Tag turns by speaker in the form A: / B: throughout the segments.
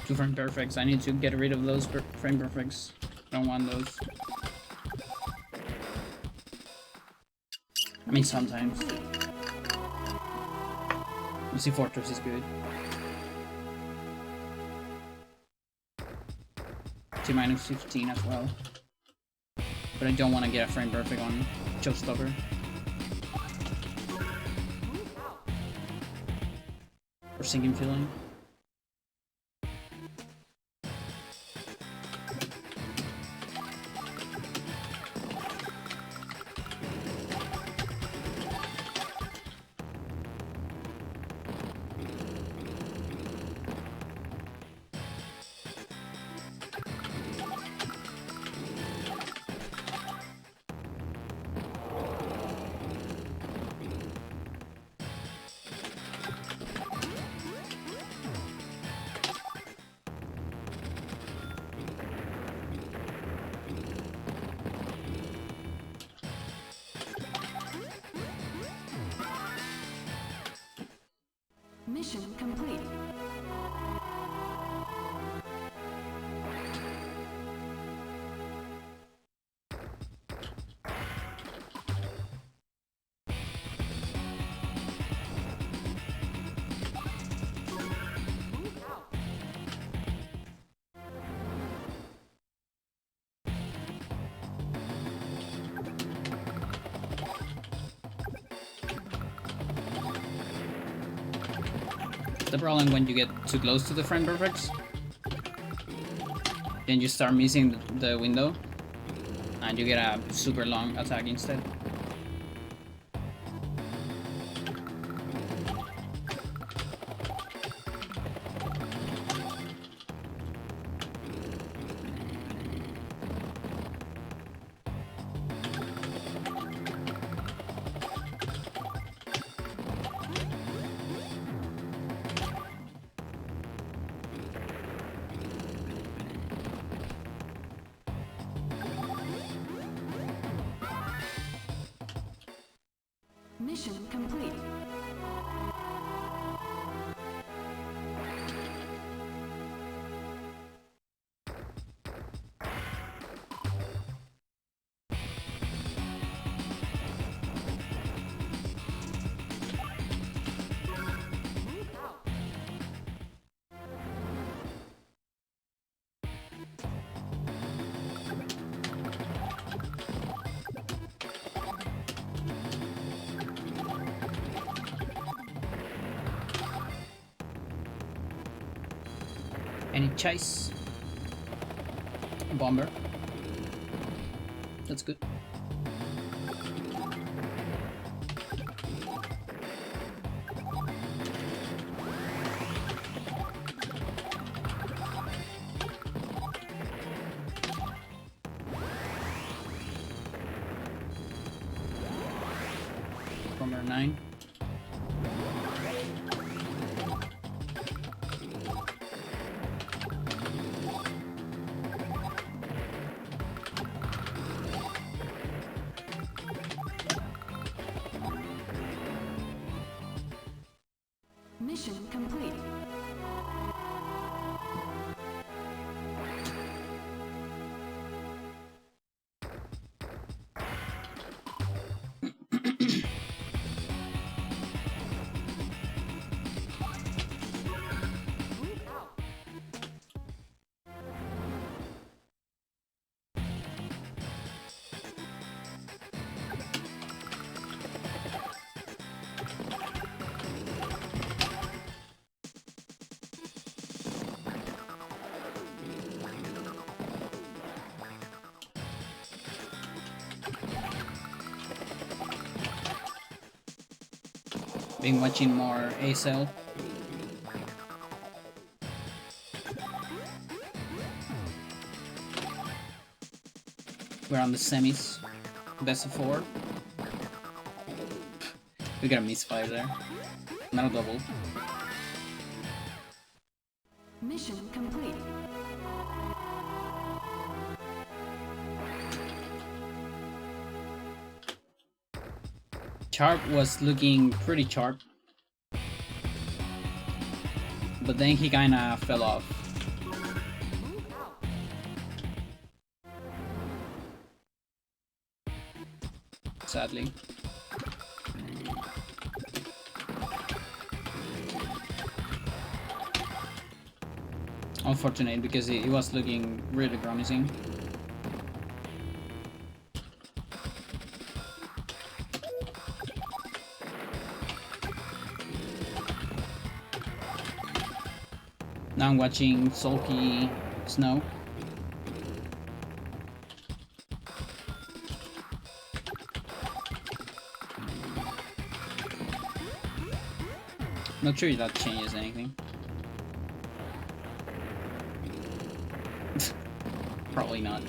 A: 2 frame perfects. I need to get rid of those frame perfects. I don't want those. I mean, sometimes. MC Fortress is good. T-15 as well. But I don't want to get a frame perfect on Showstopper. Or Sinking Feeling.
B: Mission complete.
A: The problem when you get too close to the frame perfects, then you start missing the window, and you get a super long attack instead.
B: Mission complete.
A: Any chase? Bomber. That's good. Bomber 9.
B: Mission complete.
A: Been watching more ASL. We're on the semis. Best of 4. We got a misfire there. Not a double.
B: Mission complete.
A: Sharp was looking pretty sharp, but then he kinda fell off. sadly. Unfortunate, because it was looking really promising. Now I'm watching sulky snow. Not sure if that changes anything. Probably not.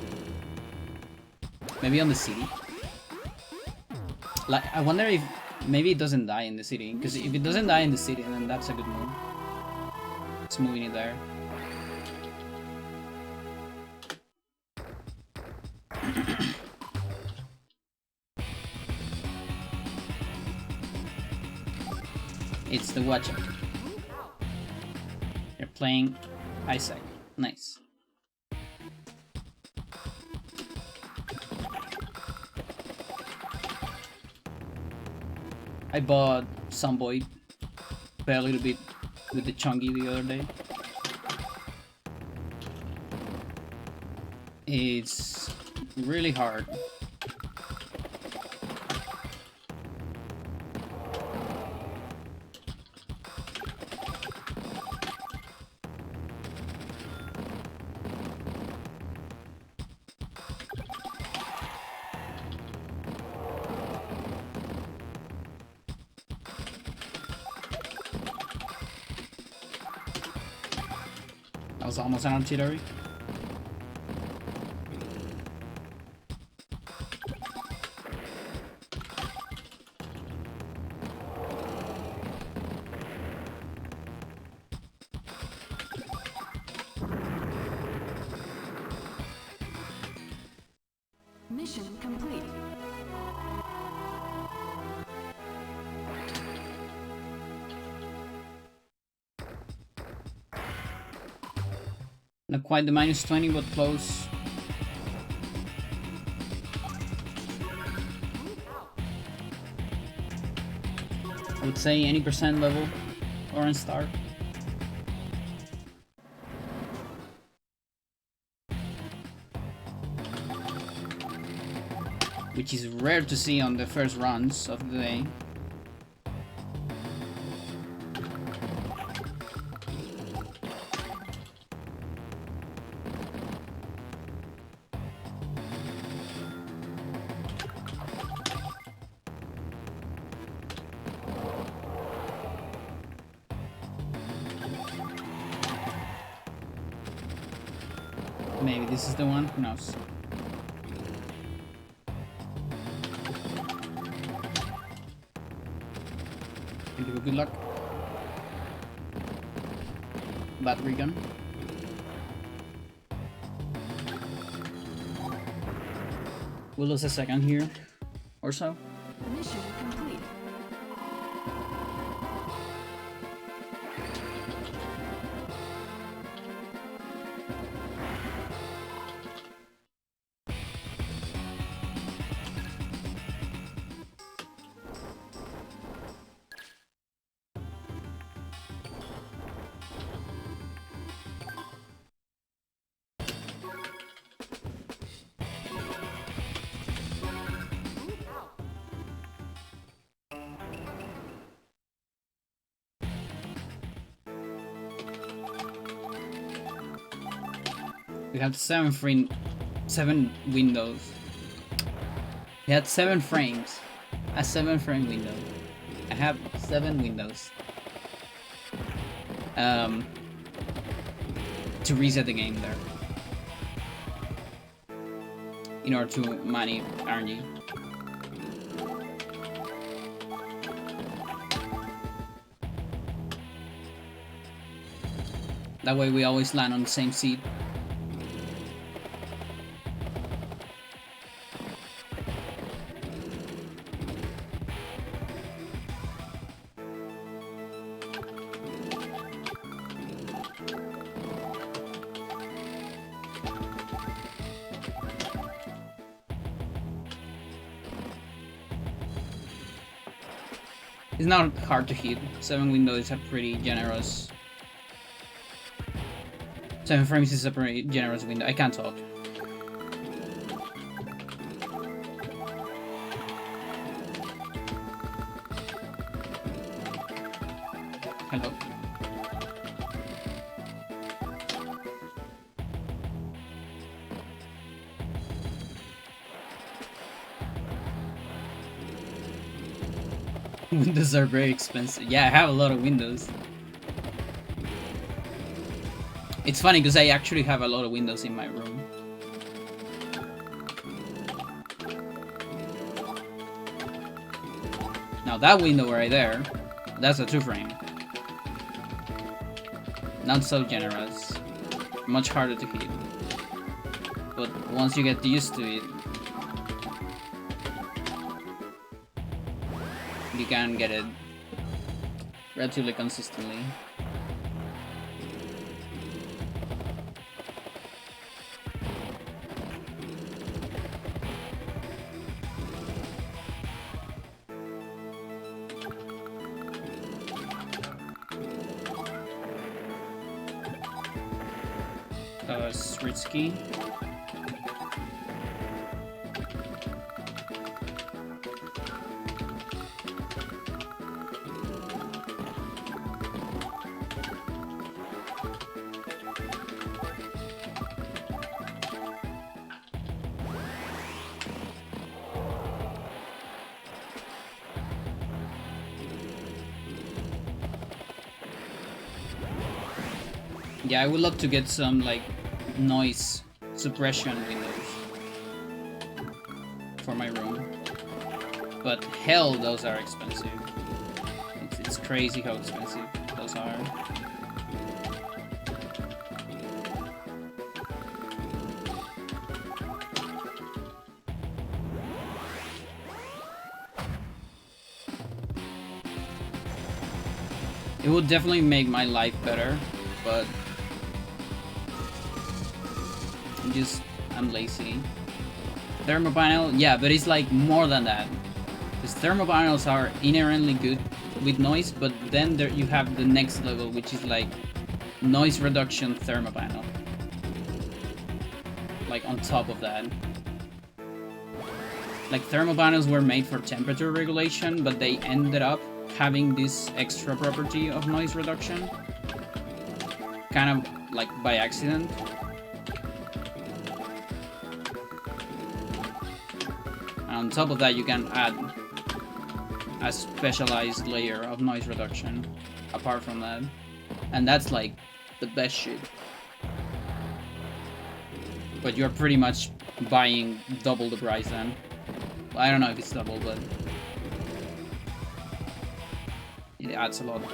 A: Maybe on the city. Like, I wonder if maybe it doesn't die in the city. Because if it doesn't die in the city, then that's a good move. It's moving it there. It's the Watcher. You're playing Isaac. Nice. I bought Sunboy, play a little bit with the Chunky the other day. It's really hard. That was almost an artillery.
B: Mission complete.
A: Not quite the -20, but close. I would say any percent level, orange star. Which is rare to see on the first runs of the day. Maybe this is the one, who knows. Thank you, good luck. Battery gun. We'll lose a second here, or so.
B: Mission complete.
A: We have seven windows. We had 7 frames. A 7-frame window. I have 7 windows. To reset the game there. In order to mine RNG. That way we always land on the same seat. It's not hard to hit. 7 windows is a pretty generous. 7 frames is a pretty generous window. I can't talk. Hello. Windows are very expensive. Yeah, I have a lot of windows. It's funny because I actually have a lot of windows in my room. Now that window right there, that's a 2 frame. Not so generous. Much harder to hit. But once you get used to it, you can get it relatively consistently. Risky. Yeah, I would love to get some like noise suppression windows for my room, but hell, those are expensive. It's crazy how expensive those are. It would definitely make my life better, but I'm lazy. Thermopanel, yeah, but it's like more than that. Because thermopanels are inherently good with noise, but then there you have the next level, which is like noise reduction thermopanel. Like on top of that. Like thermopanels were made for temperature regulation, but they ended up having this extra property of noise reduction. Kind of like by accident. On top of that, you can add a specialized layer of noise reduction apart from that, and that's like the best shit. But you're pretty much buying double the price then. Well, I don't know if it's double, but it adds a lot more.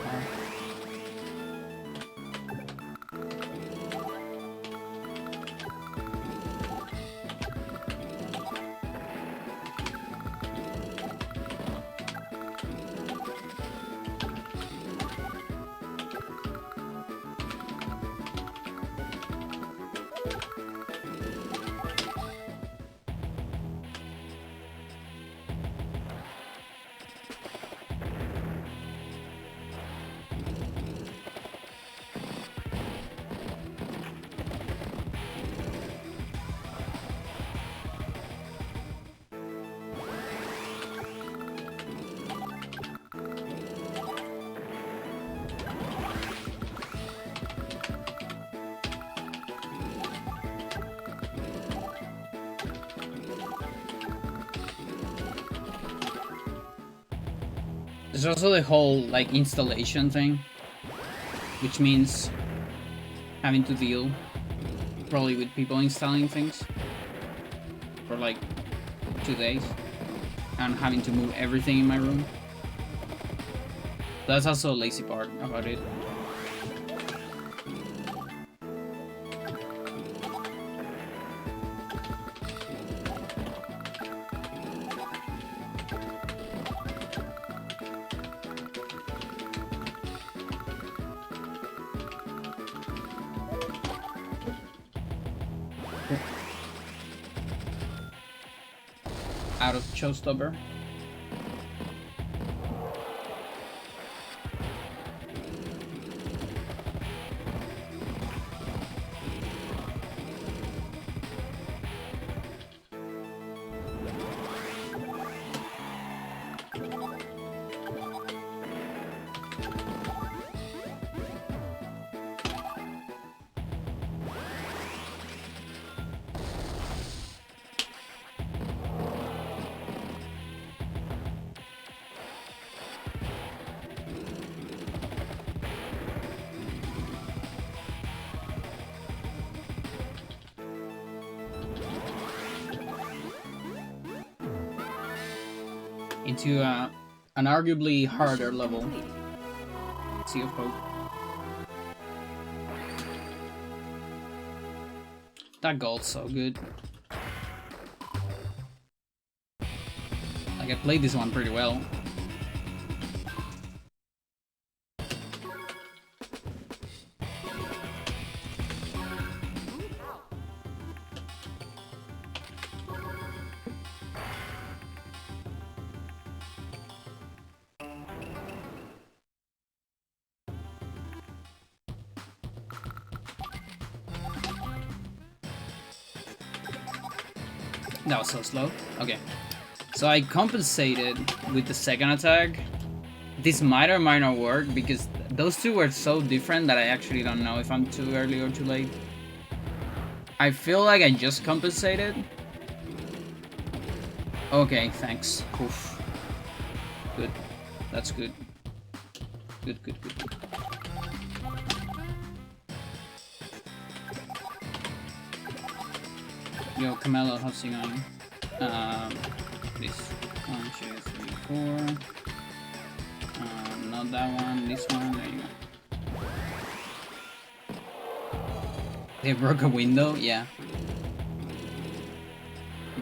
A: There's also the whole like installation thing, which means having to deal probably with people installing things for like 2 days and having to move everything in my room. That's also a lazy part about it. Out of showstopper. Into an arguably harder
B: Mission
A: level.
B: complete.
A: Sea of Hope. That gold's so good. Like, I played this one pretty well. That was so slow. Okay. So I compensated with the second attack. This might or might not work because those two were so different that I actually don't know if I'm too early or too late. I feel like I just compensated. Okay, thanks. Oof. Good. That's good. Good, good, good. Yo, Camelo, how's it going? This 1, 2, 3, 4. Not that one, this one, there you go. They broke a window? Yeah.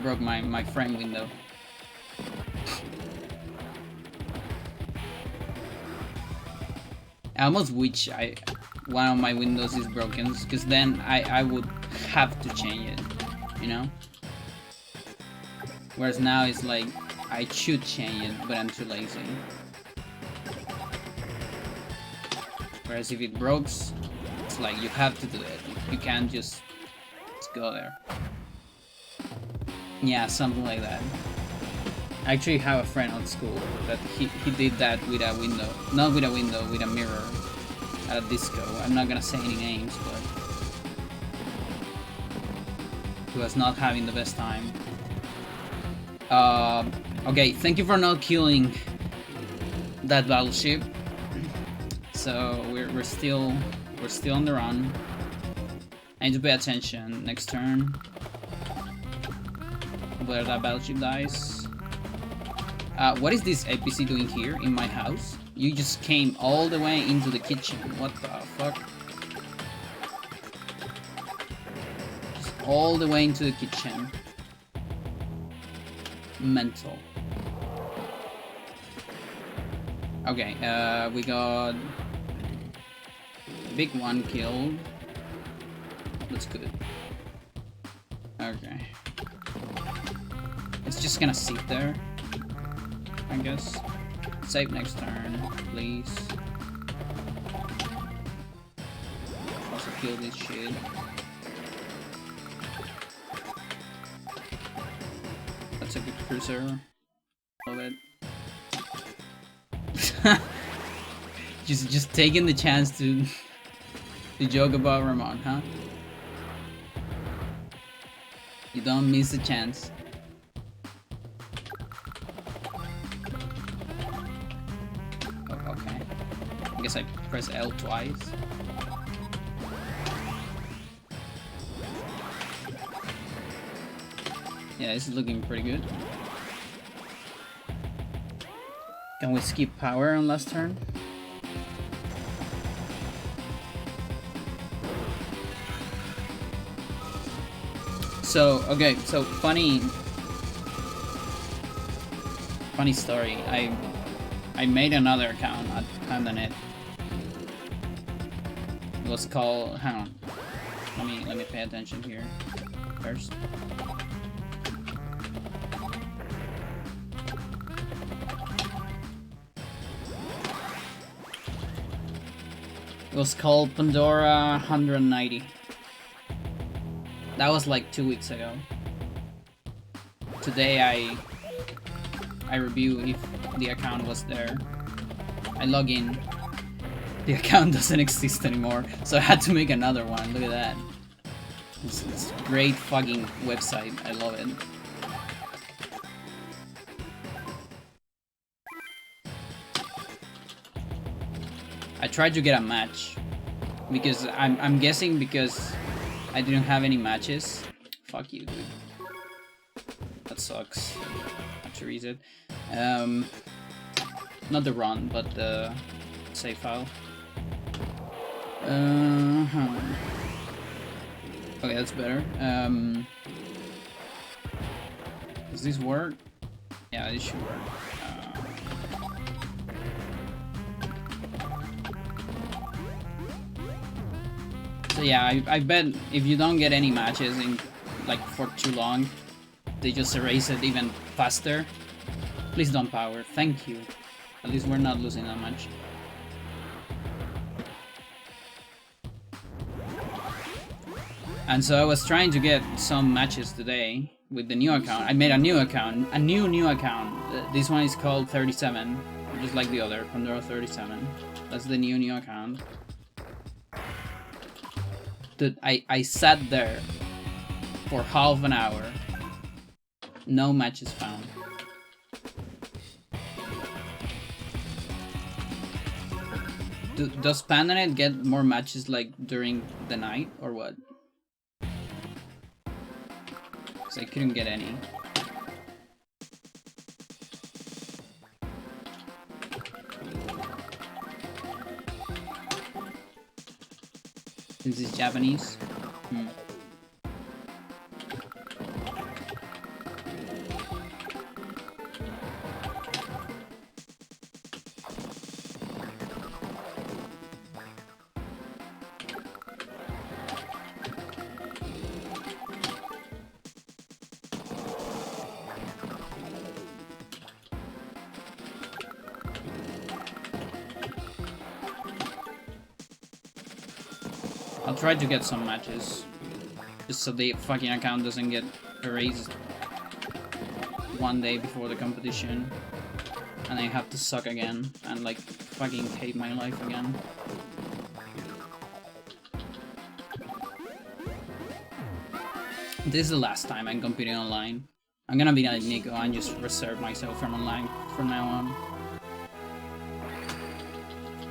A: Broke my frame window. I almost wish one of my windows is broken, because then I would have to change it, you know? Whereas now it's like, I should change it, but I'm too lazy. Whereas if it breaks, it's like you have to do it. You can't just go there. Yeah, something like that. I actually have a friend at school that he did that with a window. Not with a window, with a mirror at a disco. I'm not gonna say any names, but he was not having the best time. Okay, thank you for not killing that battleship. So we're still on the run. I need to pay attention next turn. Where that battleship dies. What is this APC doing here in my house? You just came all the way into the kitchen. What the fuck? Just all the way into the kitchen. Mental. Okay, we got big one killed. That's good. Okay. It's just gonna sit there, I guess. Save next turn, please. Also kill this shit. That's a good cruiser. Love it. just taking the chance to joke about Ramon, huh? You don't miss a chance. Oh, okay. I guess I press L twice. Yeah, this is looking pretty good. Can we skip power on last turn? So, okay, so funny story. I made another account at Pandanet. It was called, hang on. Let me pay attention here first. It was called Pandora 190. That was like 2 weeks ago. Today I review if the account was there. I log in The account doesn't exist anymore, so I had to make another one. Look at that. It's a great fucking website. I love it. I tried to get a match because I'm guessing because I didn't have any matches. Fuck you, dude. That sucks. Have to reset. Not the run, but the save file. Okay, that's better. Does this work? Yeah, this should work. So yeah, I bet if you don't get any matches in like for too long, they just erase it even faster. Please don't power. Thank you. At least we're not losing that much. And so I was trying to get some matches today with the new account. I made a new account, a new account. This one is called 37, just like the other, Pandora 37. That's the new account. Dude, I sat there for half an hour. No matches found. Does PandaNet get more matches like during the night or what? Because I couldn't get any. This is Japanese. I'll try to get some matches, just so the fucking account doesn't get erased one day before the competition, and I have to suck again, and like fucking hate my life again. This is the last time I'm competing online. I'm gonna be like Nico and just reserve myself from online from now on.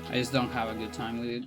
A: I just don't have a good time with it.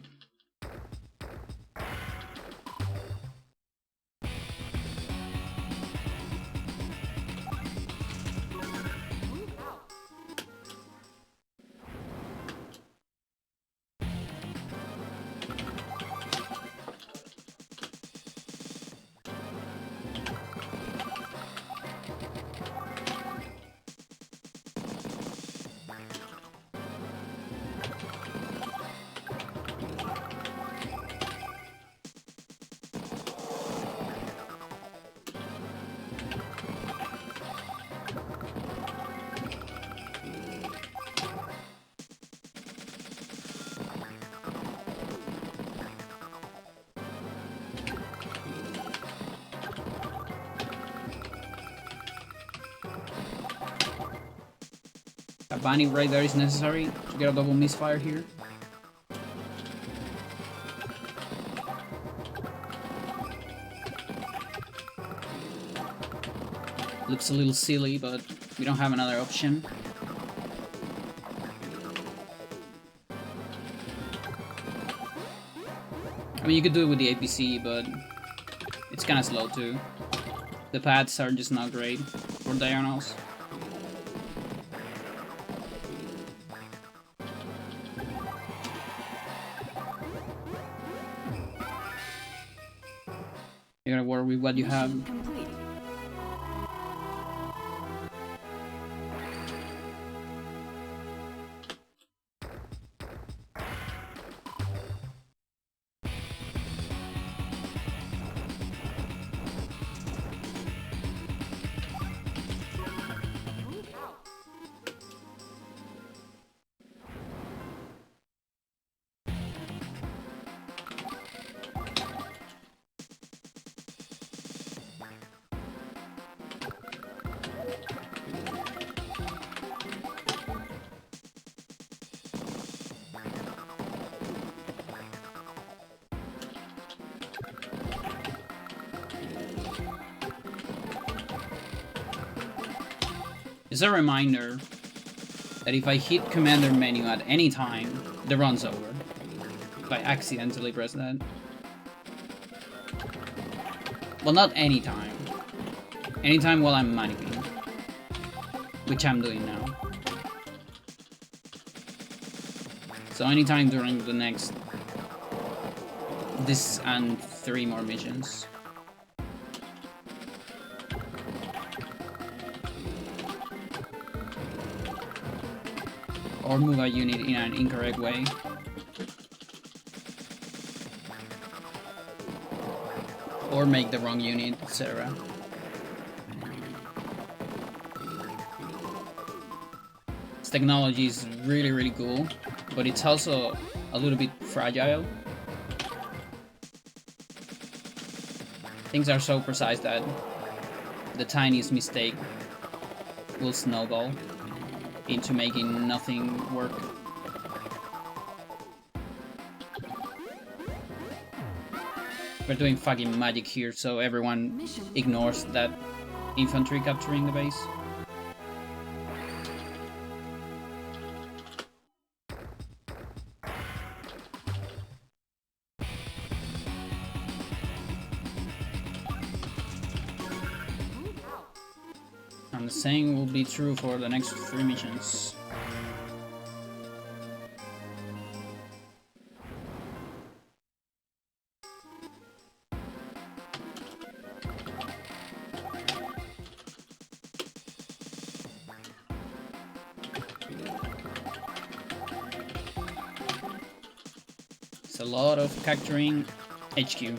A: A bunny right there is necessary to get a double misfire here. Looks a little silly, but we don't have another option. I mean, you could do it with the APC, but it's kind of slow too. The pads are just not great for diagonals. You gotta work with what you have.
B: Complete.
A: It's a reminder that if I hit commander menu at any time, the run's over. If I accidentally press that. Well, not any time. Anytime while I'm maniping. Which I'm doing now. So anytime during the next... this and 3 more missions. Or move a unit in an incorrect way. Or make the wrong unit, etc. This technology is really, really cool, but it's also a little bit fragile. Things are so precise that the tiniest mistake will snowball into making nothing work. We're doing fucking magic here, so everyone ignores that infantry capturing the base. And the same will be true for the next 3 missions. It's a lot of capturing HQ.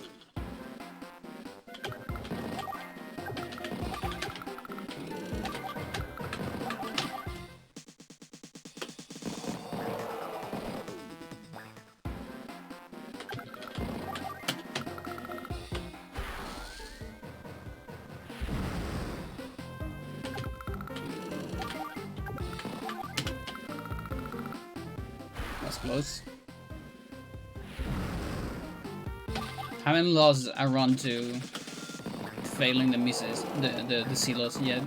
A: That's close. Haven't lost a run to failing the misses, the silos yet.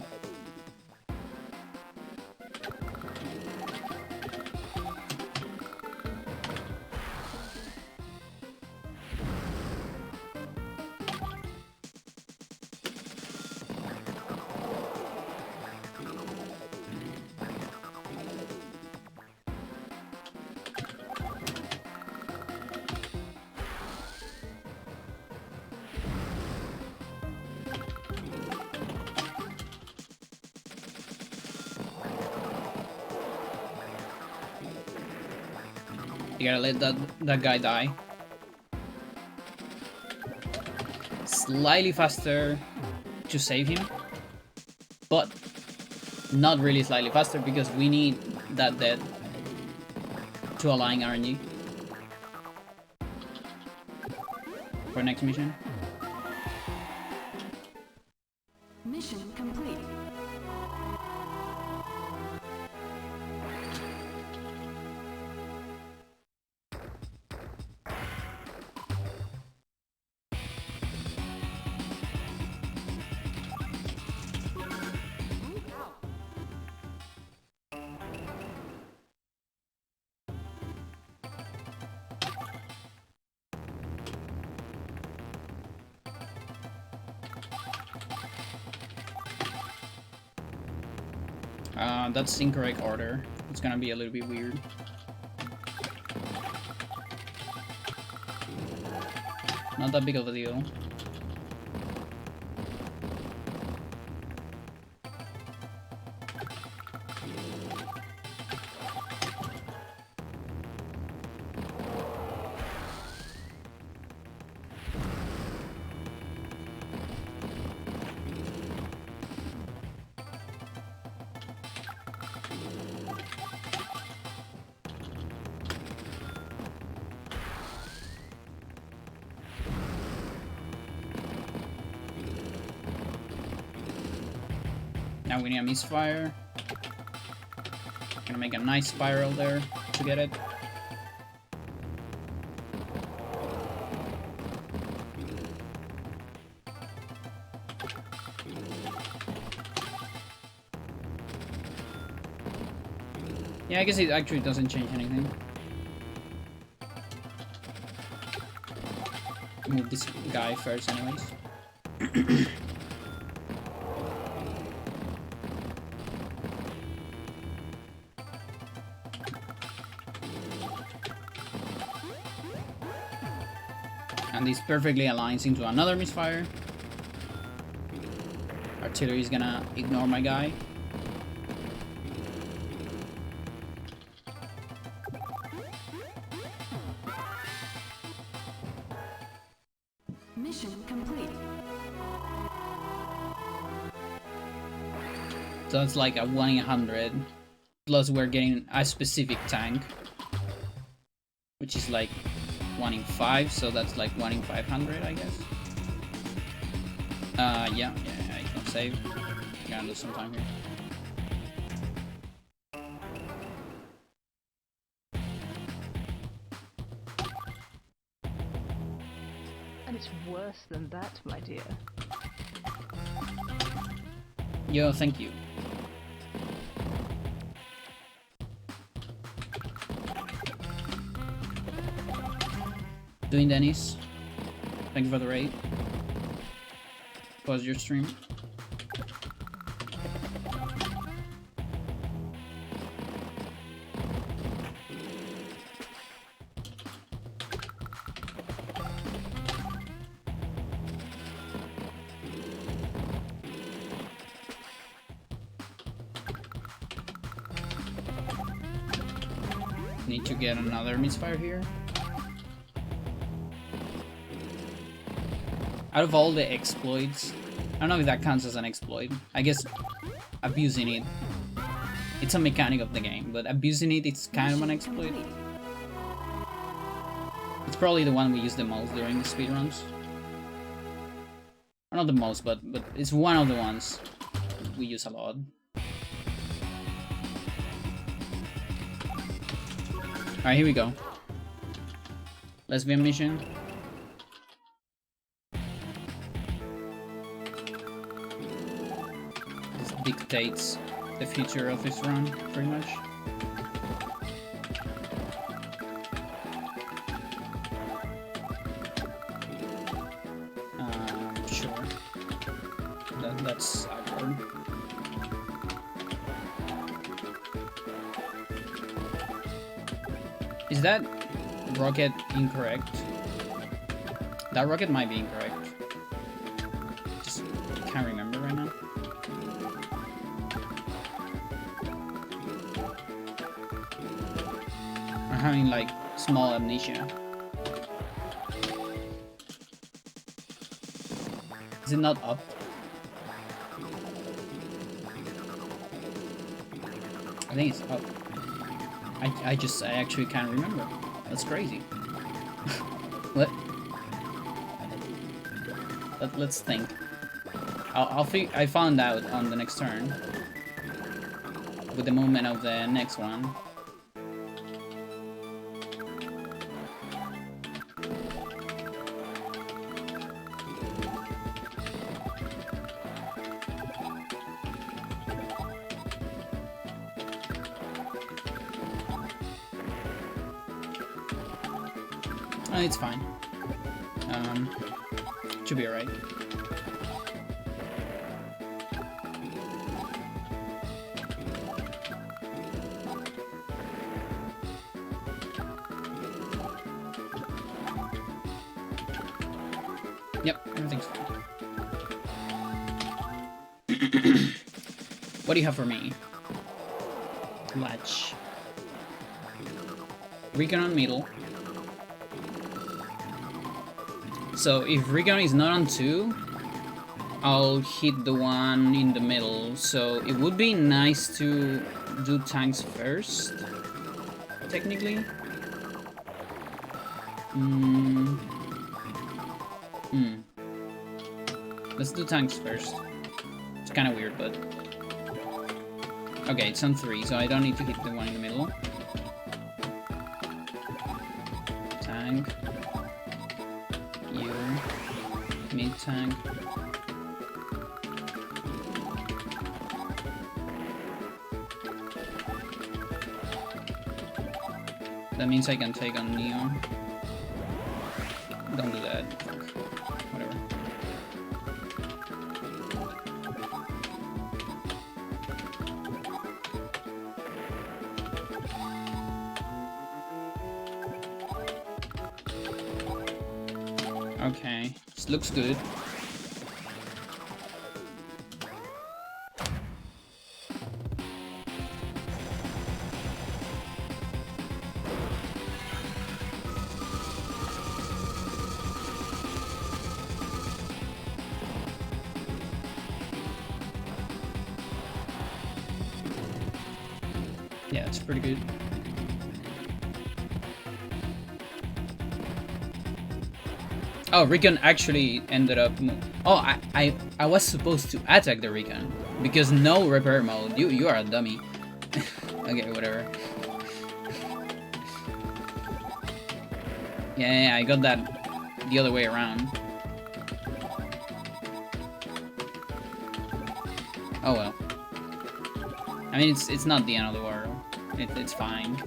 A: You gotta let that guy die. Slightly faster to save him, but not really slightly faster because we need that dead to align RNG for next mission.
B: Mission complete.
A: That's incorrect order. It's gonna be a little bit weird. Not that big of a deal. Now we need a misfire. Gonna make a nice spiral there to get it. Yeah, I guess it actually doesn't change anything. Move this guy first anyways. And this perfectly aligns into another misfire. Artillery is gonna ignore my guy.
B: Mission complete.
A: So it's like a 1 in 100. Plus we're getting a specific tank, which is like 1 in 5, so that's like 1 in 500, I guess. Yeah, I can save. Gotta lose some time here.
C: And it's worse than that, my dear.
A: Yo, thank you. Doing Dennis. Thank you for the raid. Pause your stream. Need to get another misfire here. Out of all the exploits, I don't know if that counts as an exploit. I guess abusing it, it's a mechanic of the game, but abusing it, it's kind of an exploit. It's probably the one we use the most during the speedruns. Or not the most, but it's one of the ones we use a lot. Alright, here we go. Lesbian mission. This dictates the future of this run, pretty much. Sure. That's awkward. Is that rocket incorrect? That rocket might be incorrect. Just can't remember right now. I'm having like small amnesia. Is it not up? I think it's up. I actually can't remember. That's crazy. Let's think. I found out on the next turn with the movement of the next one. It's fine. Should be alright. Yep, everything's fine. What do you have for me? Latch. Recon on middle. So if Recon is not on 2, I'll hit the one in the middle. So it would be nice to do tanks first, technically. Let's do tanks first. It's kind of weird, but... Okay, it's on 3, so I don't need to hit the one in the middle. Tank. You. Mid tank. That means I can take on Neo. Don't do that. Whatever. Okay, this looks good. Yeah, it's pretty good. Oh, Recon actually ended up. Oh, I was supposed to attack the Recon because no repair mode. You are a dummy. Okay, whatever. Yeah, I got that the other way around. Oh well. I mean, it's not the end of the world. It's fine.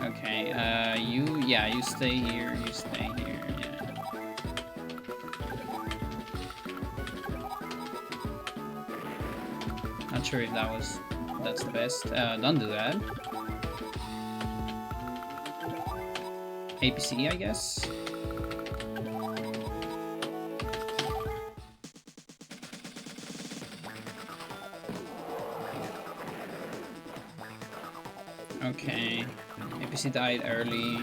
A: Okay, you stay here, you stay here, yeah. Not sure if that's the best. Don't do that. APC, I guess? Okay, APC died early.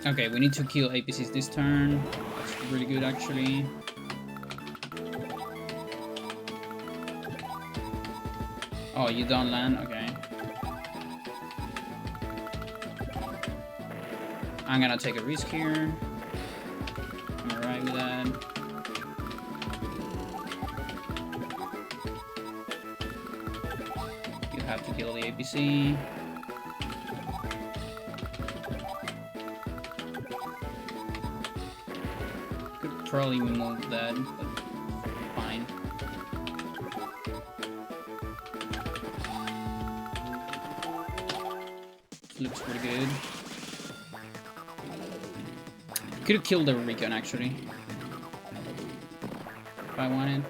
A: Okay, we need to kill APCs this turn. That's really good, actually. Oh, you don't land? Okay. I'm gonna take a risk here. I'm alright with that. You have to kill the APC. Could probably move that, but fine. Looks pretty good. Could have killed the Recon actually, if I wanted.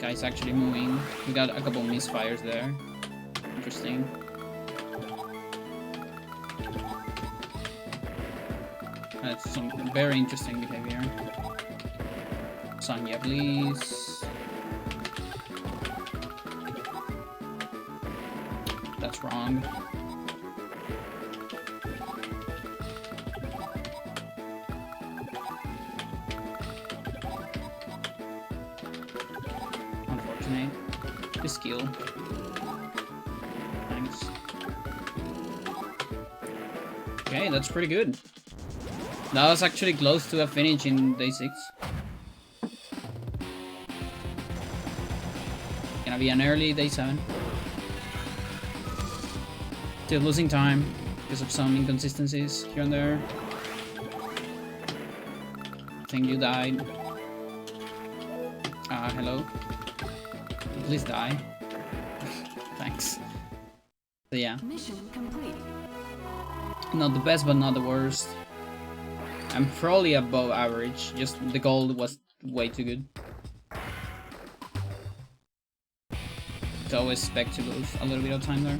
A: Guy's actually moving. We got a couple misfires there. Interesting. That's some very interesting behavior. Sonya, please. That's wrong. Unfortunate. Good skill. Thanks. Okay, that's pretty good. That was actually close to a finish in day 6. Gonna be an early day 7. Still losing time because of some inconsistencies here and there. I think you died. Hello. Please die. Thanks. So yeah.
B: Mission complete.
A: Not the best, but not the worst. I'm probably above average. Just the gold was way too good. It's always expect to lose a little bit of time there.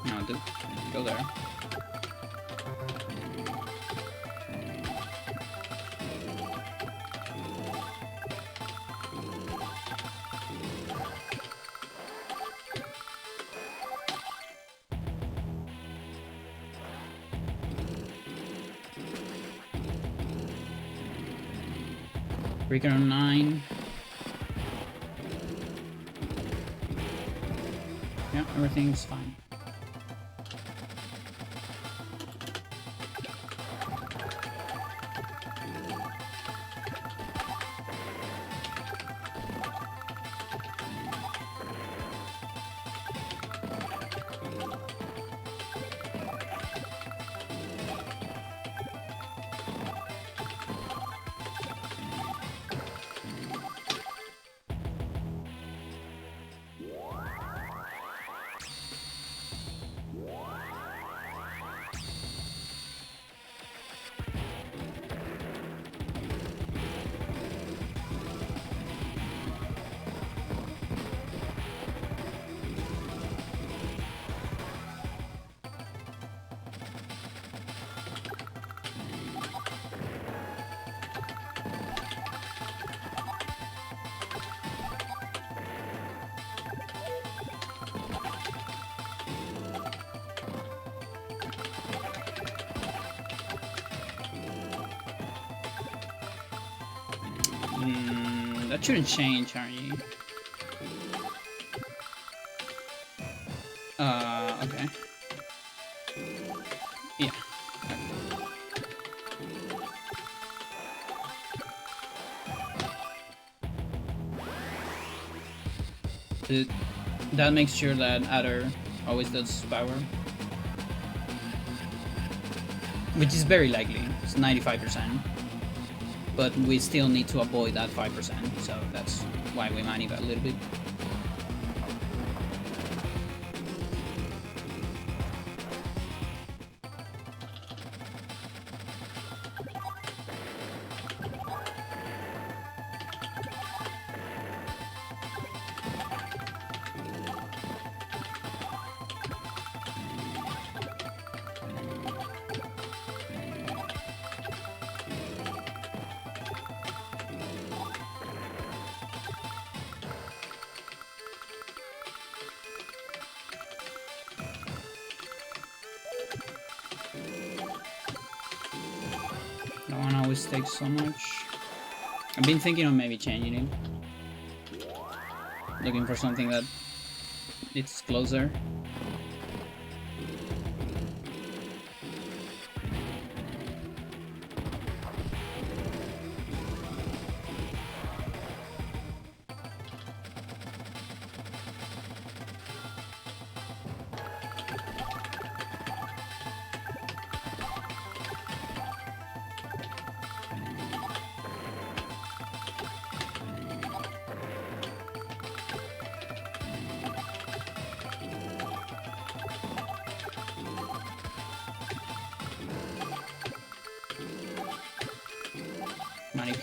A: No, dude, go there. Recon 9. Yeah, everything's fine. That shouldn't change, are you? Okay. Yeah. That makes sure that Adder always does power. Which is very likely. It's 95%. But we still need to avoid that 5%, so that's why we maneuver a little bit. That one always takes so much. I've been thinking of maybe changing it. Looking for something that it's closer.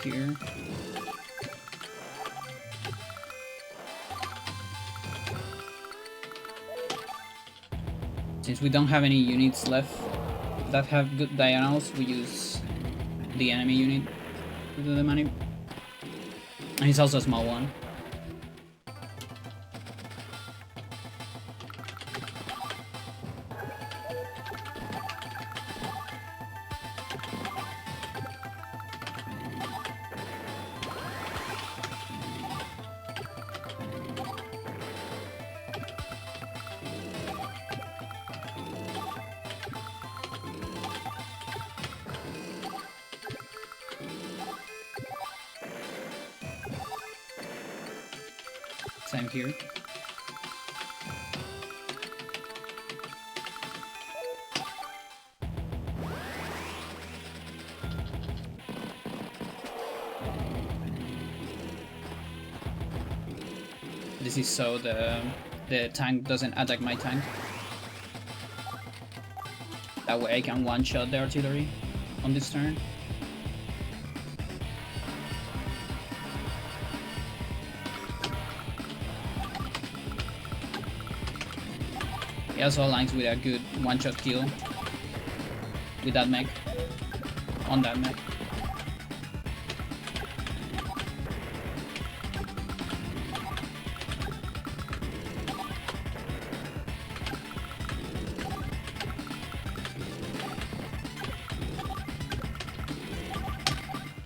A: Here. Since we don't have any units left that have good diagonals, we use the enemy unit to do the money. And it's also a small one. Same here. This is so the tank doesn't attack my tank. That way I can one-shot the artillery on this turn. He also aligns with a good one-shot kill with that mech, on that mech.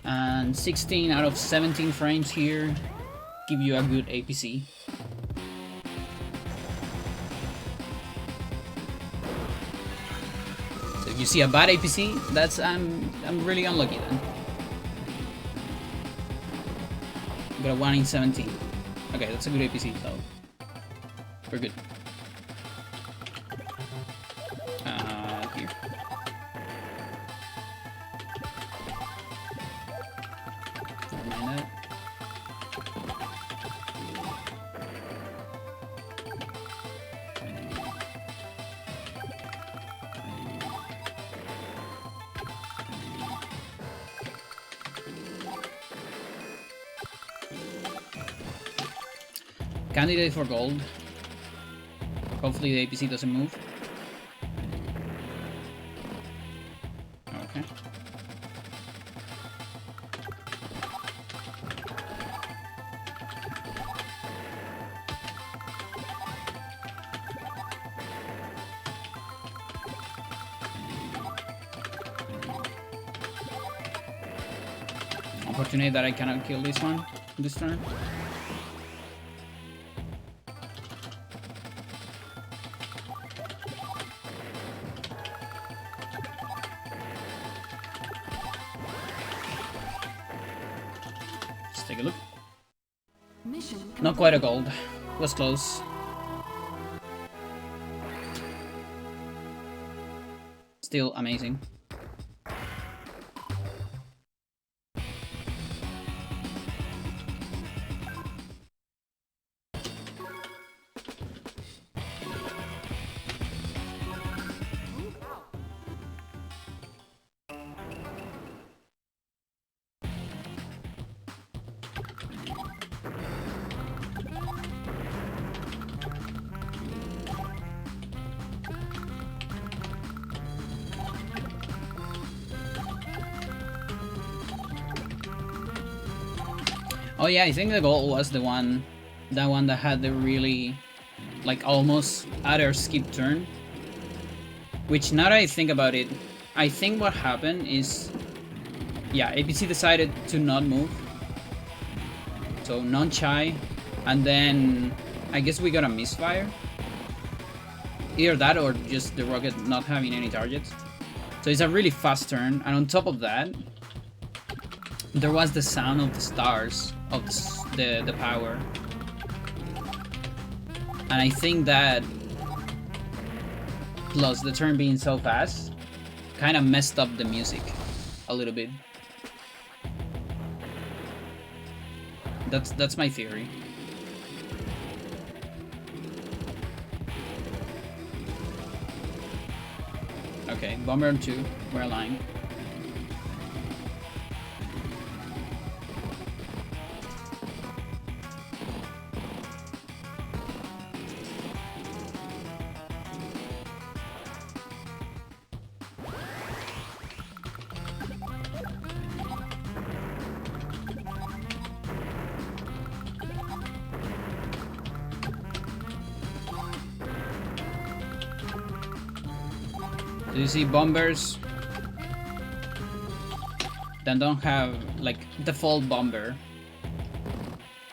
A: And 16 out of 17 frames here give you a good APC. If you see a bad APC, that's I'm really unlucky then. Got a 1 in 17. Okay, that's a good APC, so we're good. Here. Never mind that. Candidate for gold. Hopefully the APC doesn't move. Okay. Unfortunate that I cannot kill this one this turn. Let's take a look.
B: Mission
A: Not quite a gold. Was close. Still amazing. Oh yeah, I think the goal was that one that had the really, like, almost utter skip turn. Which, now that I think about it, I think what happened is, yeah, APC decided to not move. So non-chai, and then I guess we got a misfire. Either that or just the rocket not having any targets. So it's a really fast turn, and on top of that, there was the sound of the stars, of the power. And I think that, plus the turn being so fast, kind of messed up the music a little bit. That's my theory. Okay, bomber on 2, we're aligned. Do you see bombers that don't have, like, default bomber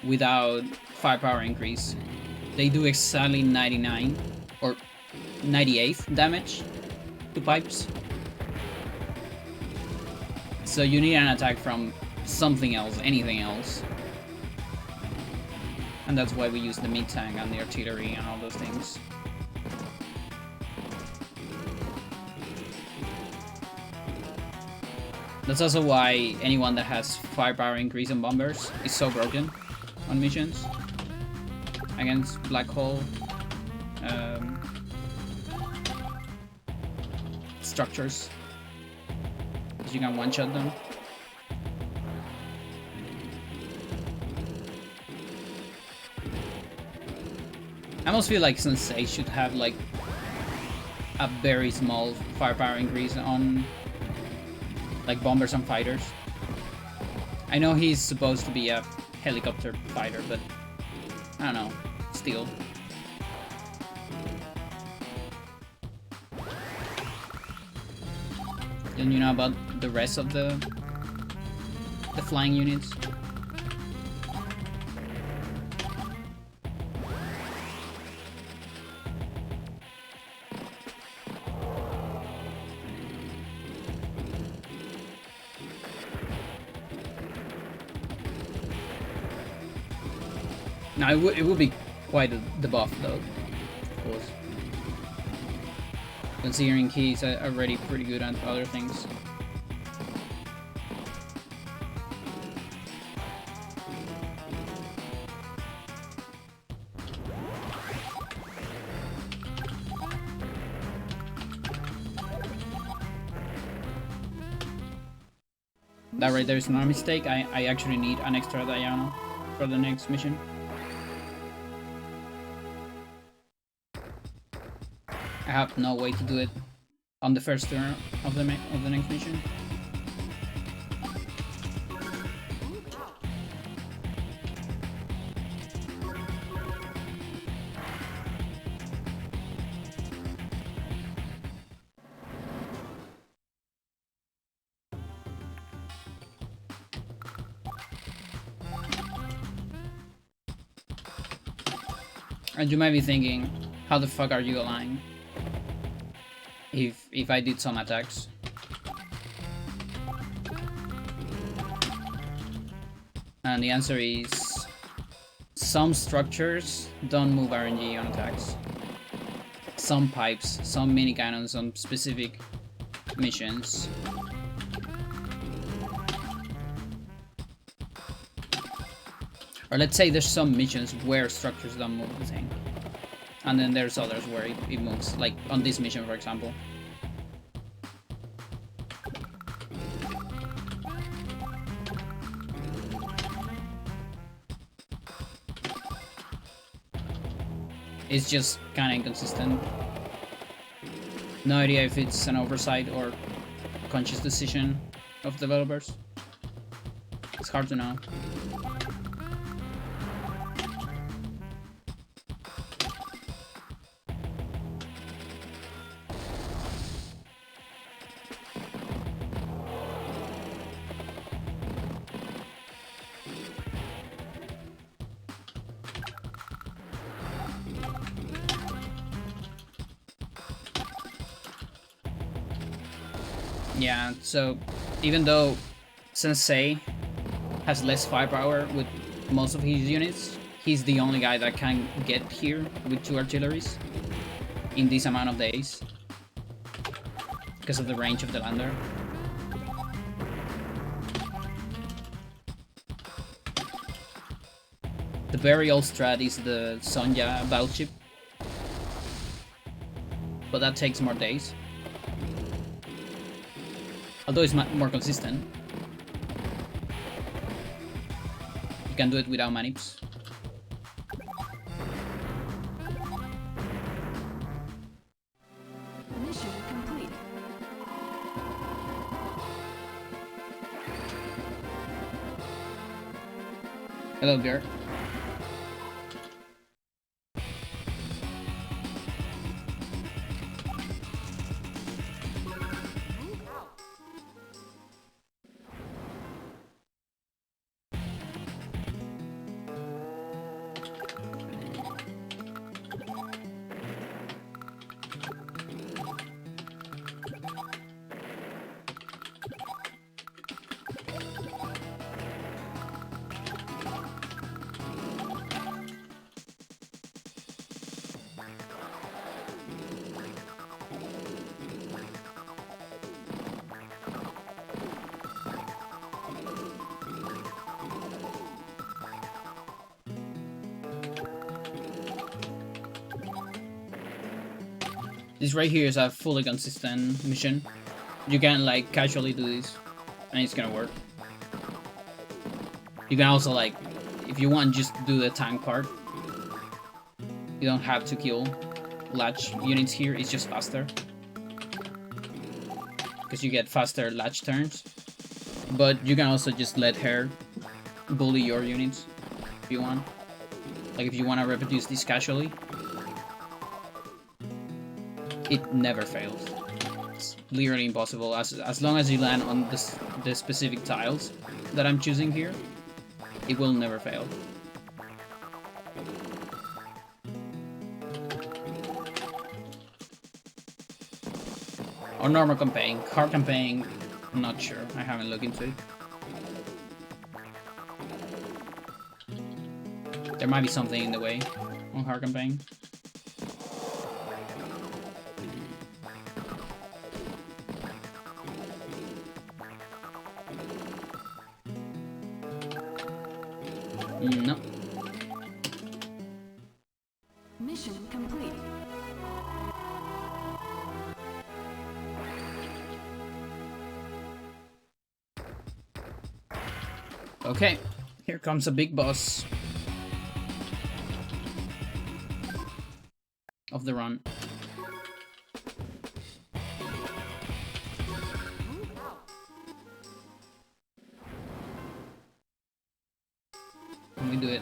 A: without firepower increase? They do exactly 99 or 98 damage to pipes. So you need an attack from something else, anything else. And that's why we use the mid tank and the artillery and all those things. That's also why anyone that has firepower increase on bombers is so broken on missions against black hole structures, because you can one-shot them. I almost feel like Sensei should have, like, a very small firepower increase on, like, bombers and fighters. I know he's supposed to be a helicopter fighter, but I don't know, still. Then you know about the rest of the flying units? Now it would be quite a debuff though, of course. Considering he's already pretty good at other things. That right there is not a mistake. I actually need an extra Diana for the next mission. I have no way to do it on the first turn of the next mission. And you might be thinking, how the fuck are you aligned? If I did some attacks. And the answer is some structures don't move RNG on attacks. Some pipes, some mini cannons on specific missions. Or let's say there's some missions where structures don't move the thing. And then there's others where it moves, like on this mission for example. It's just kinda inconsistent. No idea if it's an oversight or conscious decision of developers. It's hard to know. Yeah, so even though Sensei has less firepower with most of his units, he's the only guy that can get here with 2 artilleries in this amount of days because of the range of the lander. The very old strat is the Sonja battleship, but that takes more days. Although it's more consistent. You can do it without manips.
B: Mission complete.
A: Hello, girl. This right here is a fully consistent mission. You can like casually do this and it's gonna work. You can also like, if you want, just do the tank part. You don't have to kill latch units here, it's just faster. Because you get faster latch turns. But you can also just let her bully your units if you want. Like if you want to reproduce this casually. It never fails. It's literally impossible. As long as you land on the specific tiles that I'm choosing here, it will never fail. Or normal campaign. Hard campaign, I'm not sure. I haven't looked into it. There might be something in the way on hard campaign. No.
B: Mission complete.
A: Okay, here comes a big boss of the run. Can we do it?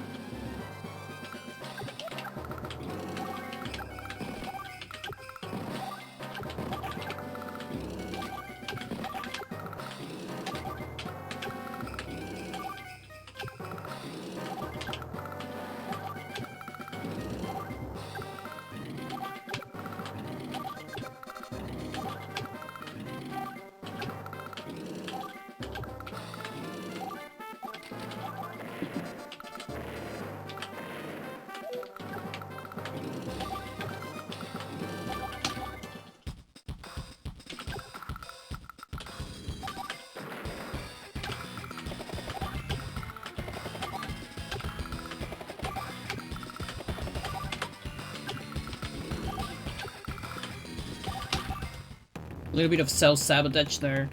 A: A little bit of self-sabotage there.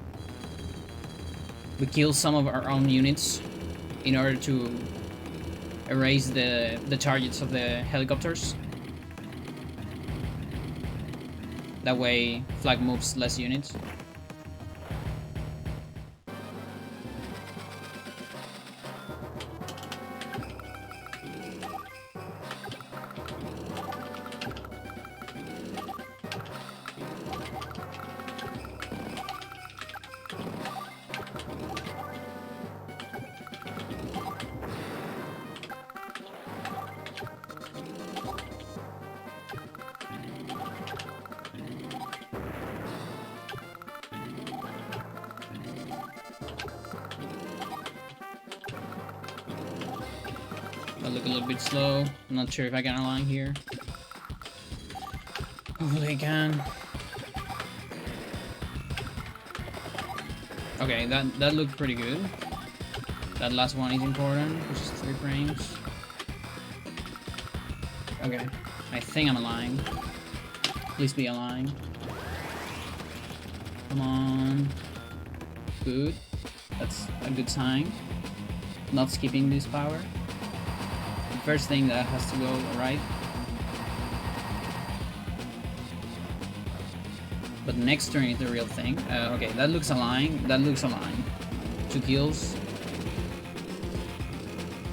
A: We kill some of our own units in order to erase the targets of the helicopters. That way, flag moves less units. I look a little bit slow. I'm not sure if I can align here. Hopefully I can. Okay, that looked pretty good. That last one is important, which is 3 frames. Okay, I think I'm aligned. Please be aligned. Come on. Good. That's a good sign. Not skipping this power. The first thing that has to go right. But next turn is the real thing. Okay, that looks aligned. That looks aligned. 2 kills.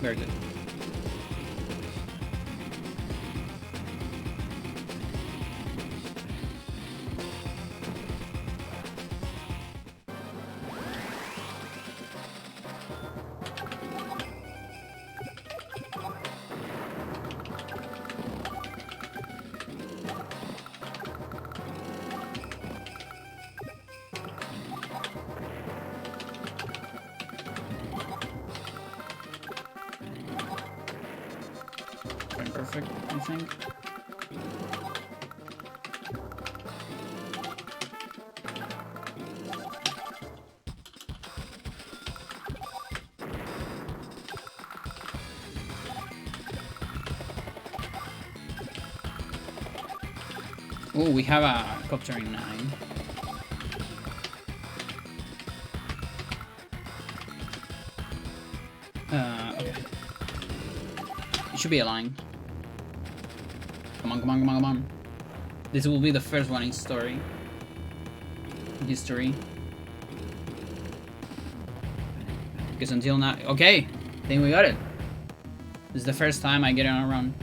A: Very good. Perfect, I think. Oh, we have a copter in 9. Okay. It should be a line. Come on, come on, come on, come on. This will be the first one in story. History. Because until now... Okay! I think we got it. This is the first time I get it on a run.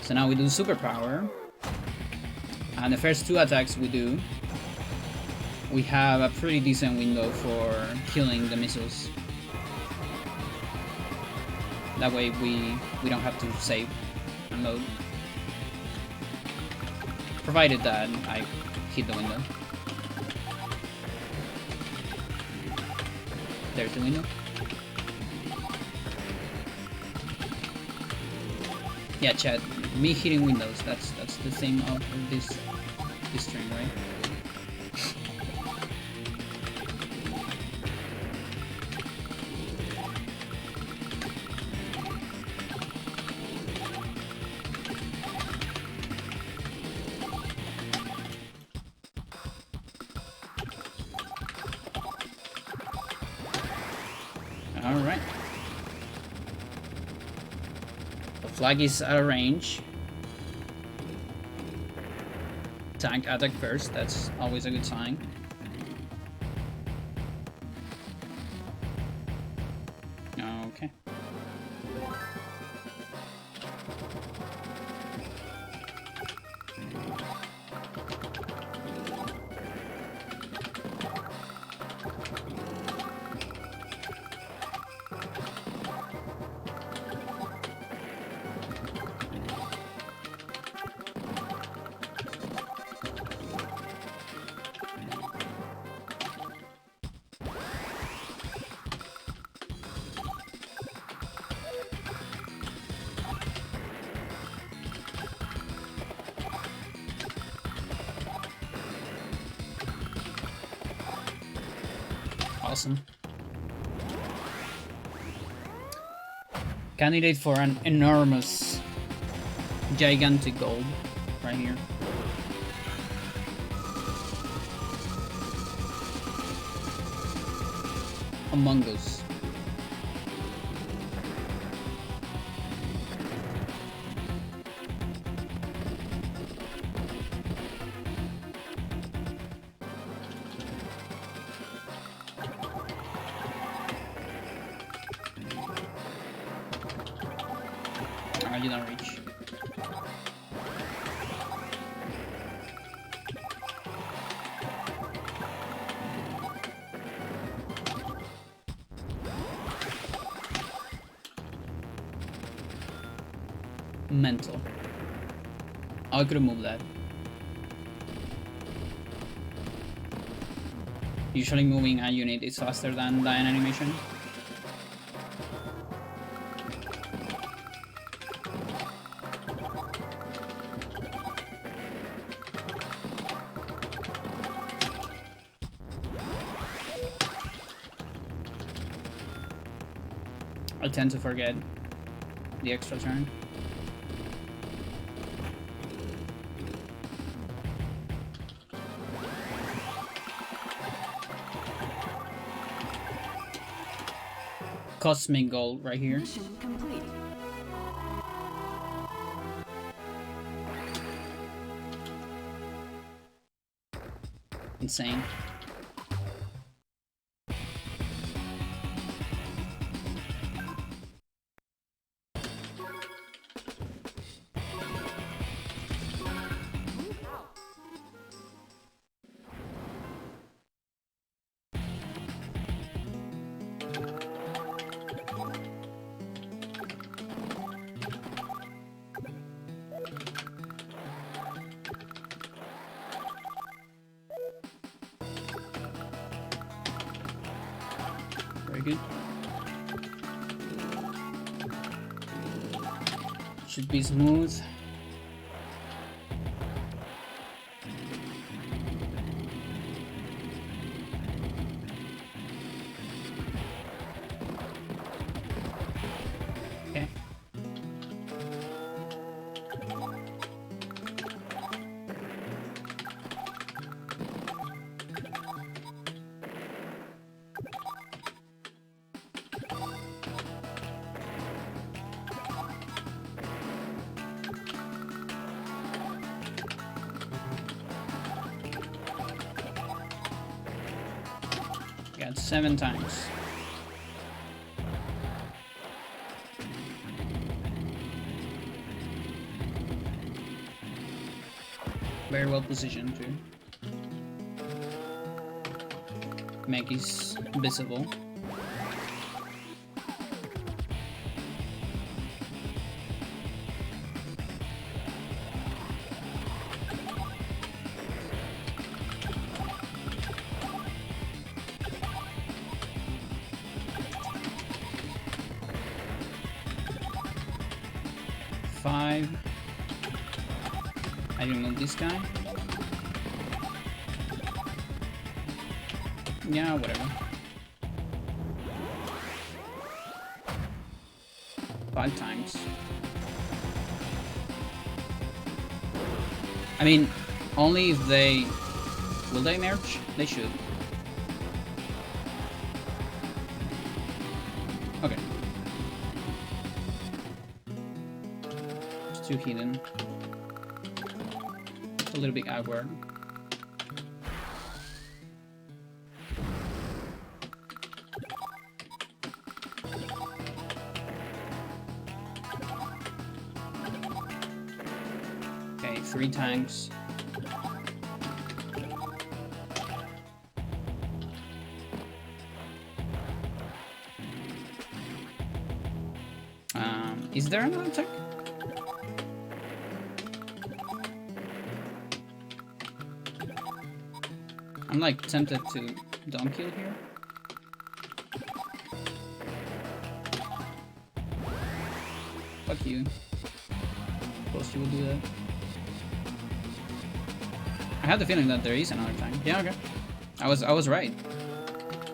A: So now we do superpower. And the first 2 attacks we do, we have a pretty decent window for killing the missiles. That way we don't have to save and load. Provided that I hit the window. There's the window. Yeah, chat. Me hitting windows. That's the theme of this stream, right? All right. The flag is out of range. Tank attack first, that's always a good sign. Okay. Awesome. Candidate for an enormous, gigantic gold right here. Among Us. I did not reach. Mental. I could remove that. Usually moving a unit is faster than an animation. I tend to forget the extra turn. Cosmic gold right here.
B: Mission complete.
A: Insane. Very good. Should be smooth. Okay. Got 7 times. Very well positioned to make this visible. 5. I remove this guy. Yeah, whatever. 5 times. I mean, only if they... Will they merge? They should. Okay. It's too hidden. It's a little bit awkward. Okay, 3 times. Is there another attack? I'm like tempted to don't kill here. Fuck you. Of course you will do that. I had the feeling that there is another time. Yeah, okay. I was right.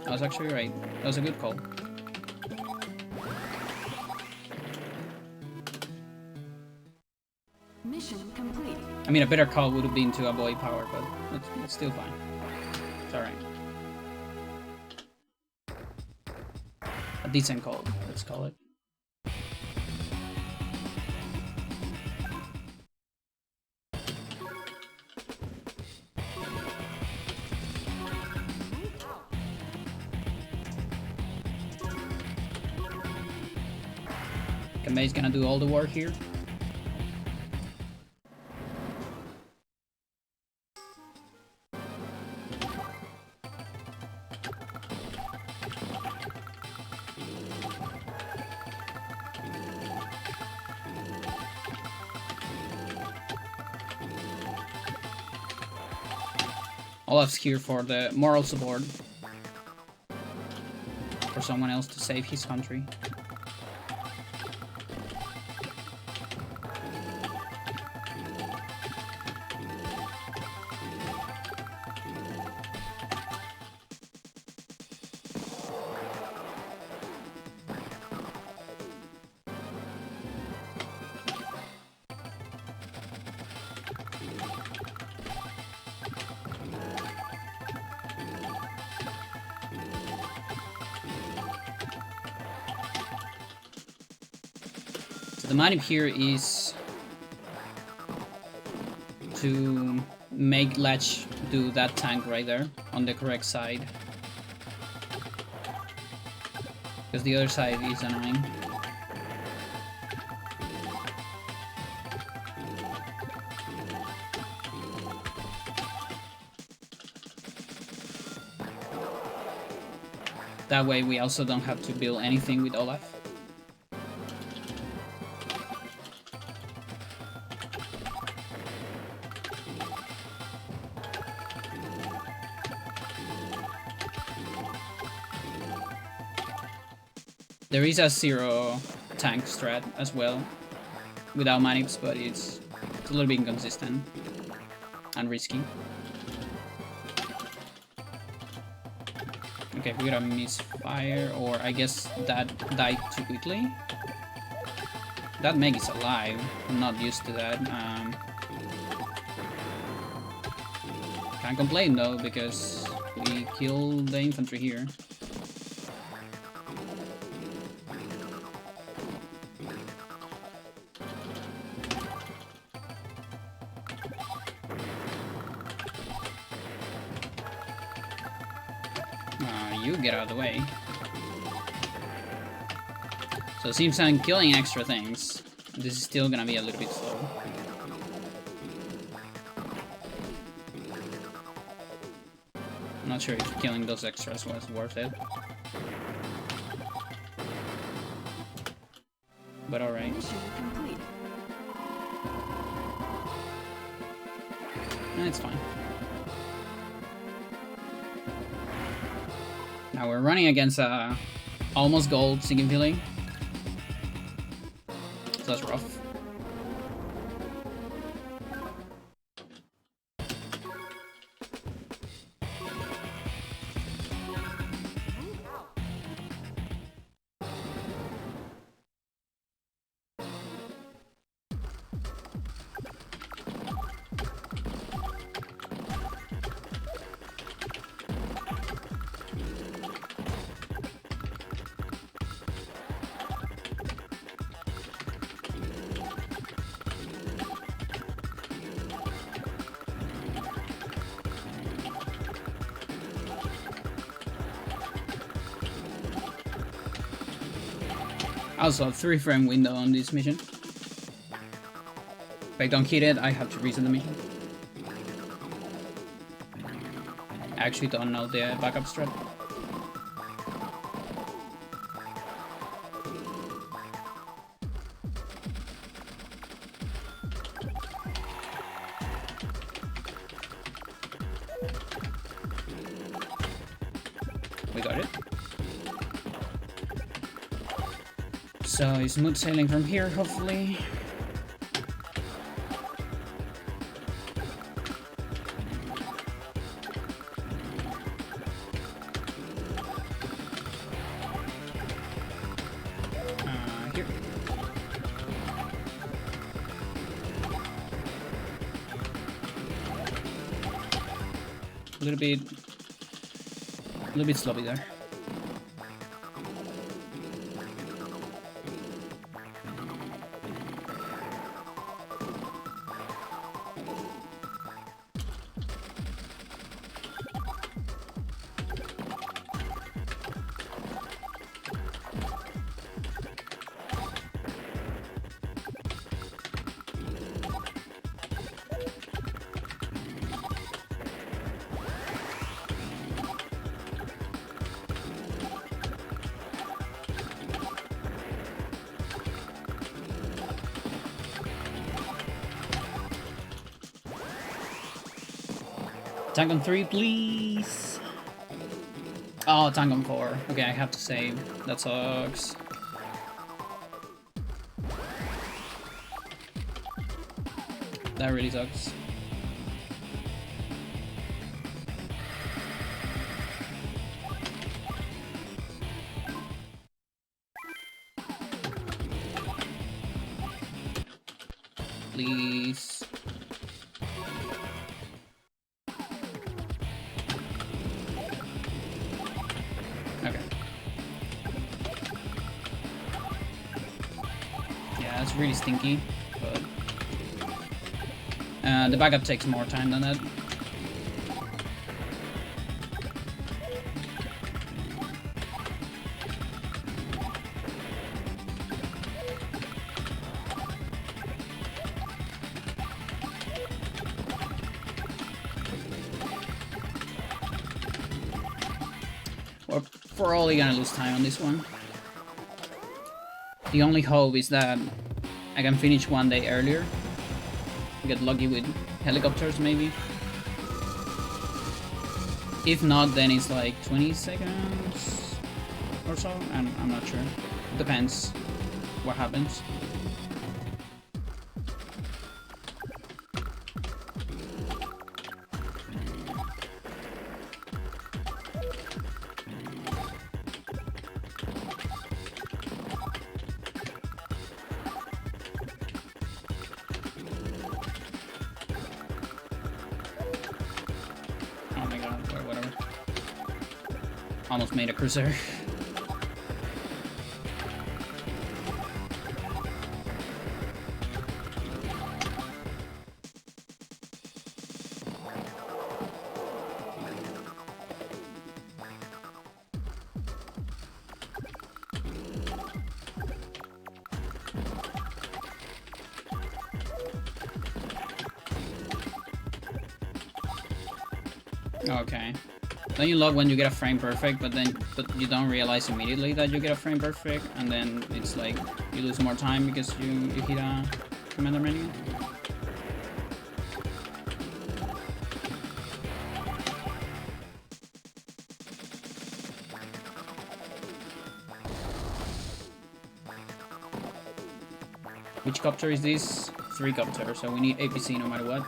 A: I was actually right. That was a good call.
B: Mission complete.
A: I mean, a better call would have been to avoid power, but it's still fine. It's alright. A decent call, let's call it. Kamei's gonna do all the work here. Olaf's here for the moral support. For someone else to save his country. The motive here is to make Latch do that tank right there on the correct side. Because the other side is annoying. That way we also don't have to build anything with Olaf. There is a 0 tank strat as well, without manips, but it's a little bit inconsistent and risky. Okay, we got a misfire, or I guess that died too quickly. That Meg is alive. I'm not used to that. Can't complain though, because we killed the infantry here. You get out of the way. So it seems I'm killing extra things. This is still gonna be a little bit slow. I'm not sure if killing those extras was worth it. But alright.
B: Mission complete.
A: It's fine. Now we're running against a almost gold sinking feeling. So that's rough. Also, a 3-frame window on this mission. If I don't hit it, I have to reset the mission. I actually don't know the backup strat. We got it. So smooth sailing from here, hopefully. Here. A little bit sloppy there. Tank on 3, please. Oh, tank on 4. Okay, I have to save. That sucks. That really sucks. Please. Okay. Yeah, it's really stinky, but the backup takes more time than that. We're probably gonna lose time on this one. The only hope is that I can finish one day earlier. Get lucky with helicopters, maybe. If not, then it's like 20 seconds or so. I'm not sure. It depends what happens. Oh my god, or whatever. Almost made a cruiser. Okay. Don't you love when you get a frame perfect, but you don't realize immediately that you get a frame perfect, and then it's like you lose more time because you hit a commander menu? Which copter is this? 3 copter, so we need APC no matter what.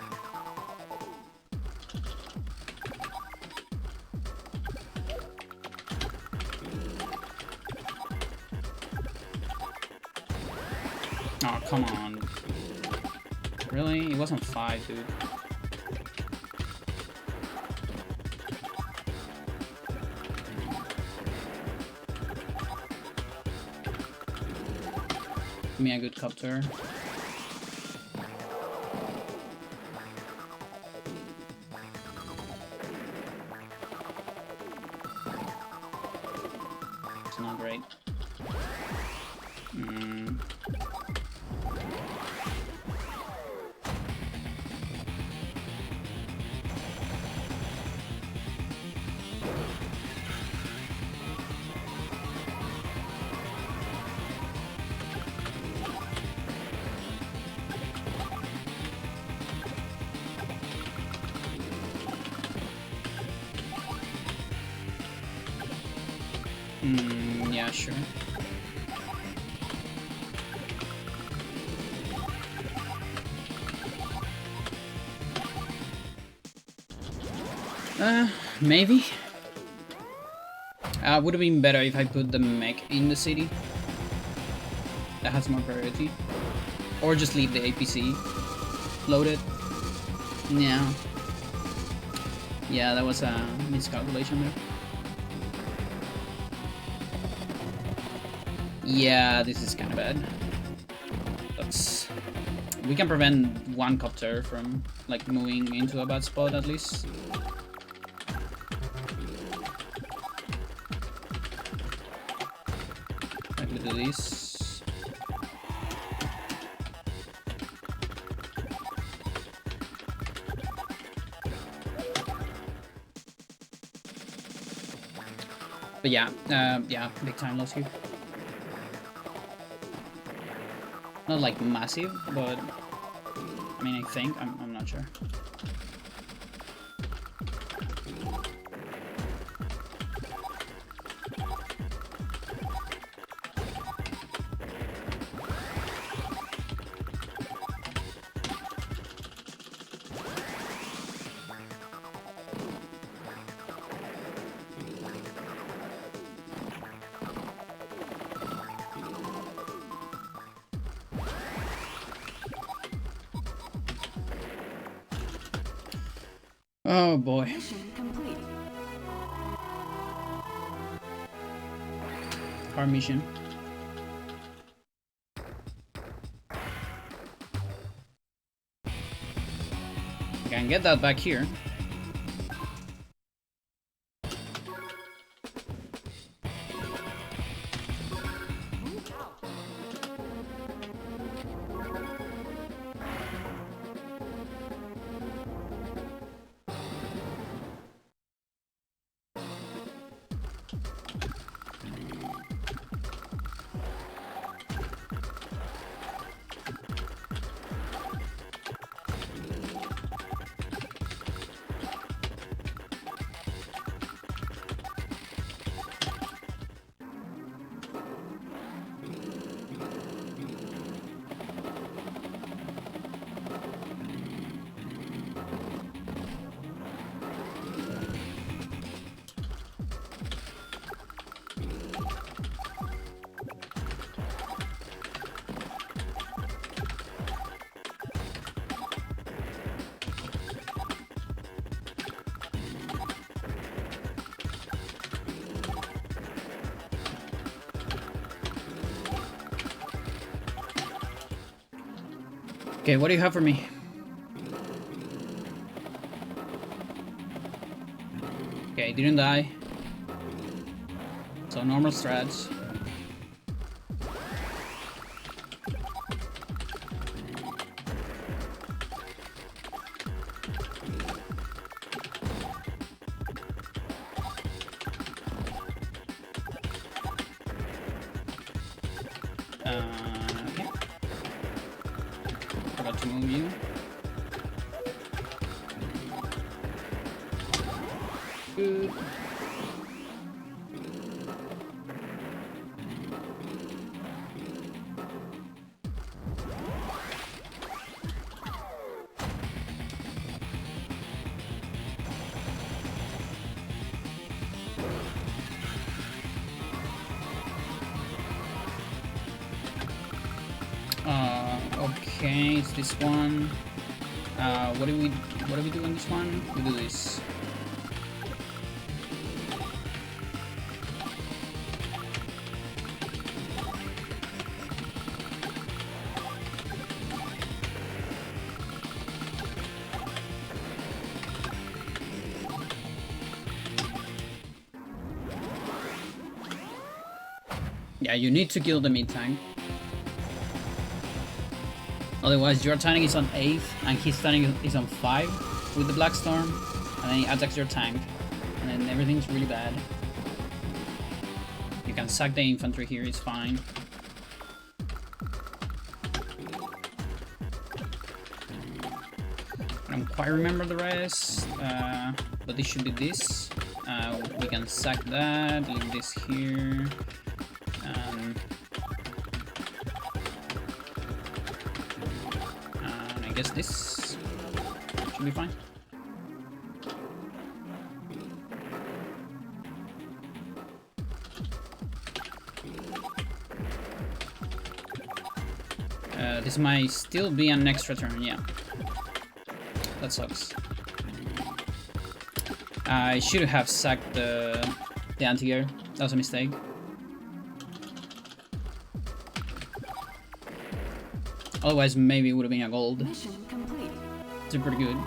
A: Oh, come on. Really? It wasn't 5, dude. Give me a good copter. It's not great. Yeah, sure. Maybe. Would have been better if I put the mech in the city. That has more priority. Or just leave the APC loaded. Yeah. Yeah, that was a miscalculation there. Yeah, this is kind of bad. We can prevent one copter from like moving into a bad spot at least. Like we do this. But yeah, yeah, big time loss here. Not like massive, but I mean, I think I'm not sure. Oh boy.
B: Mission complete.
A: Our mission. Can get that back here. Okay, what do you have for me? Okay, didn't die. So normal strats. Okay. Forgot to move you. Good. Okay, it's this one. What do we do on this one? We do this. Yeah, you need to kill the mid tank. Otherwise, your tank is on 8th, and his tank is on 5 with the Black Storm, and then he attacks your tank, and then everything's really bad. You can sack the infantry here, it's fine. I don't quite remember the rest, but this should be this. We can sack that, leave this here. And I guess this should be fine. This might still be an extra turn, yeah. That sucks. I should have sacked the anti-air. That was a mistake. Otherwise, maybe it would have been a gold.
B: Mission complete.
A: It's pretty good.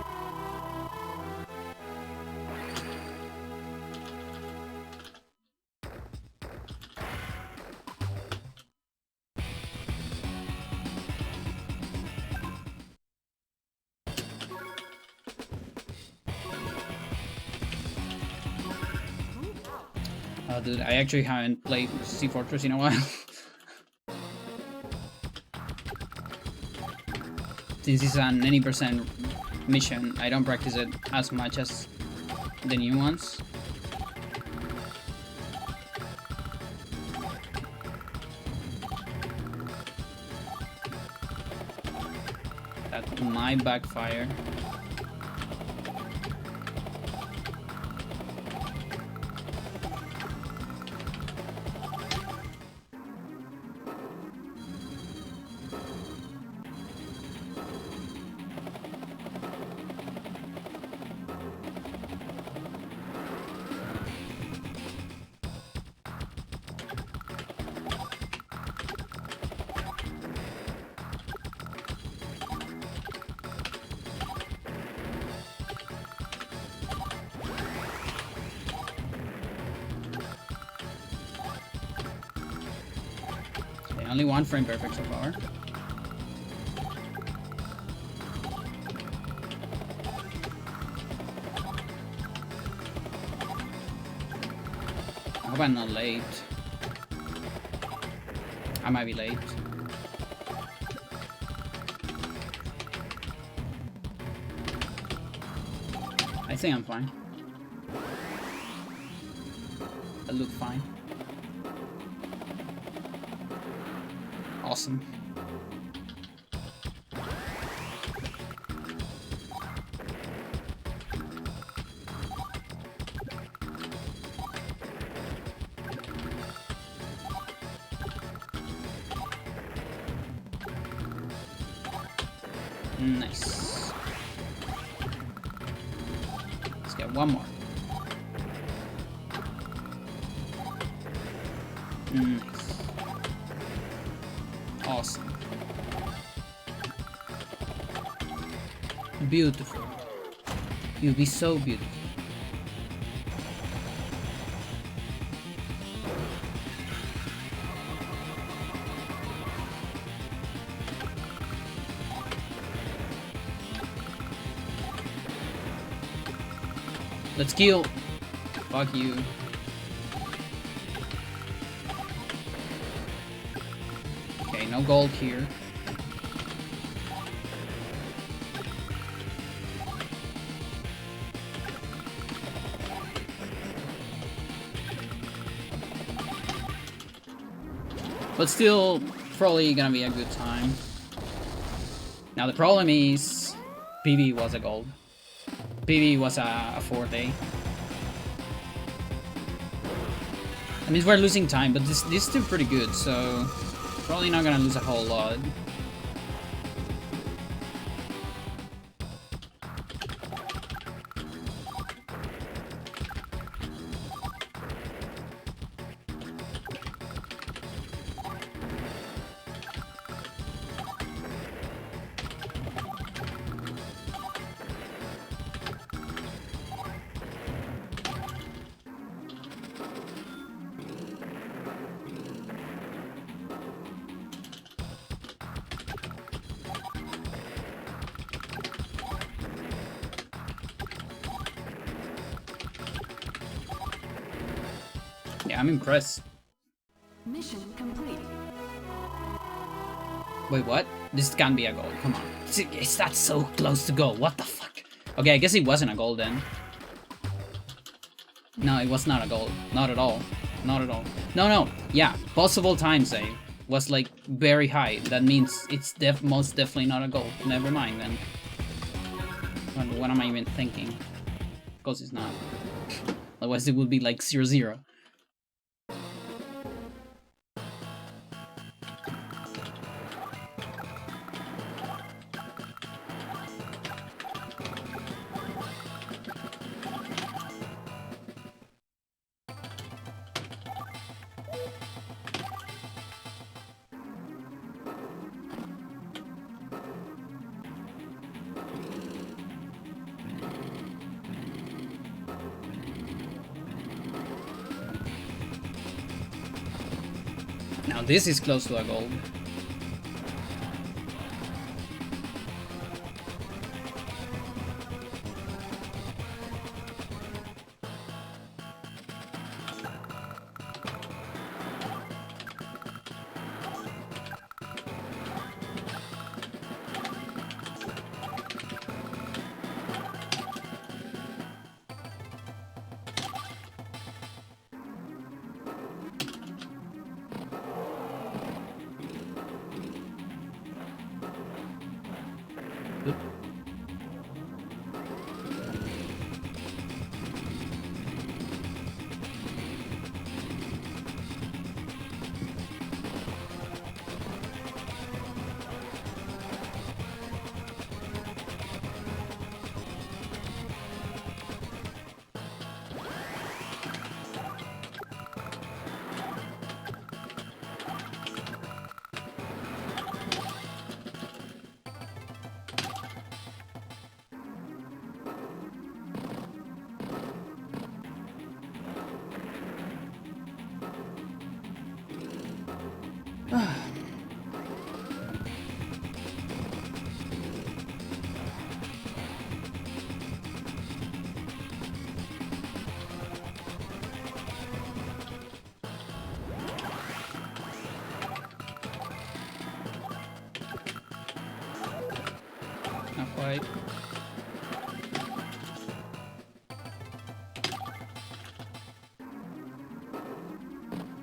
A: Dude, I actually haven't played Sea Fortress in a while. Since it's an any percent mission, I don't practice it as much as the new ones. That might backfire. Only one frame perfect so far. I hope I'm not late. I might be late. I think I'm fine. I look fine. Awesome. Nice. Let's get one more. Nice. Awesome. Beautiful. You'll be so beautiful. Let's kill. Fuck you. Okay, no gold here. But still, probably gonna be a good time. Now the problem is, PB was a gold. PB was a 4-day. That means we're losing time, but this is still pretty good, so probably not gonna lose a whole lot. Yeah, I'm impressed.
B: Mission complete.
A: Wait, what? This can't be a goal. Come on. Is that so close to goal? What the fuck? Okay, I guess it wasn't a goal then. No, it was not a goal. Not at all. Not at all. No, no. Yeah, possible time save was like very high. That means it's most definitely not a goal. Never mind then. What am I even thinking? Of course it's not. Otherwise it would be like 0-0. Now this is close to a goal. Not quite.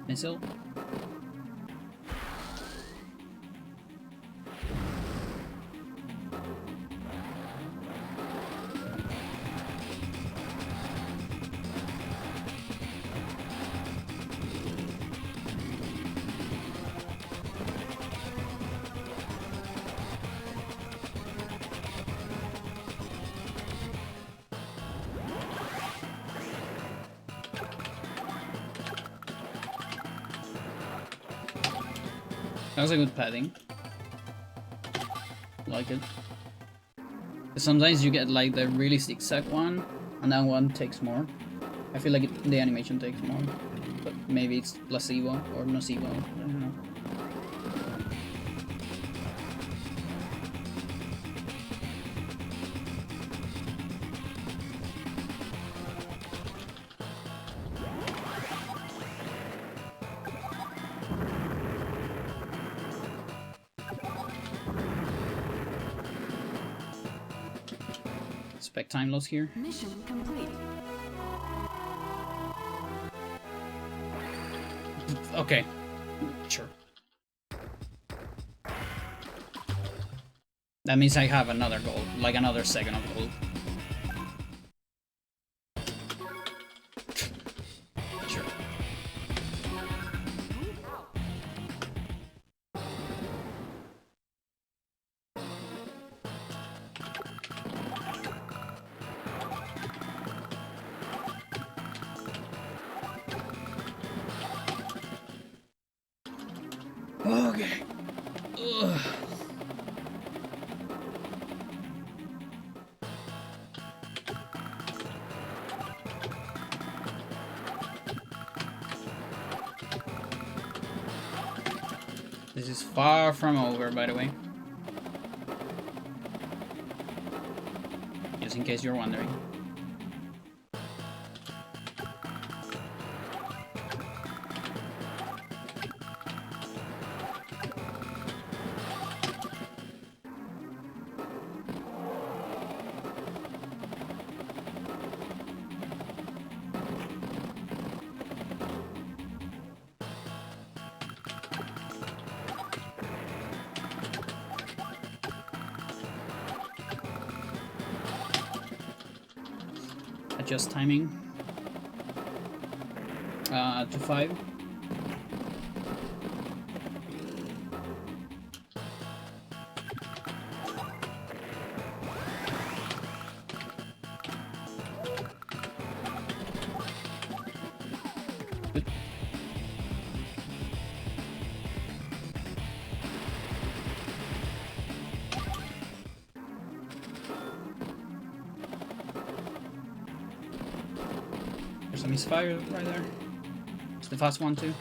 A: Missile. That was a good padding. Like it. Sometimes you get like the really zigzag one, and that one takes more. I feel like the animation takes more, but maybe it's placebo or nocebo. I don't know. Spec time loss here.
B: Mission complete.
A: Okay, sure. That means I have another goal, like another second of goal. Sure. Okay. Ugh. This is far from over, by the way. Just in case you're wondering. adjust timing to 5. Good. There's a misfire right there. It's the fast one too.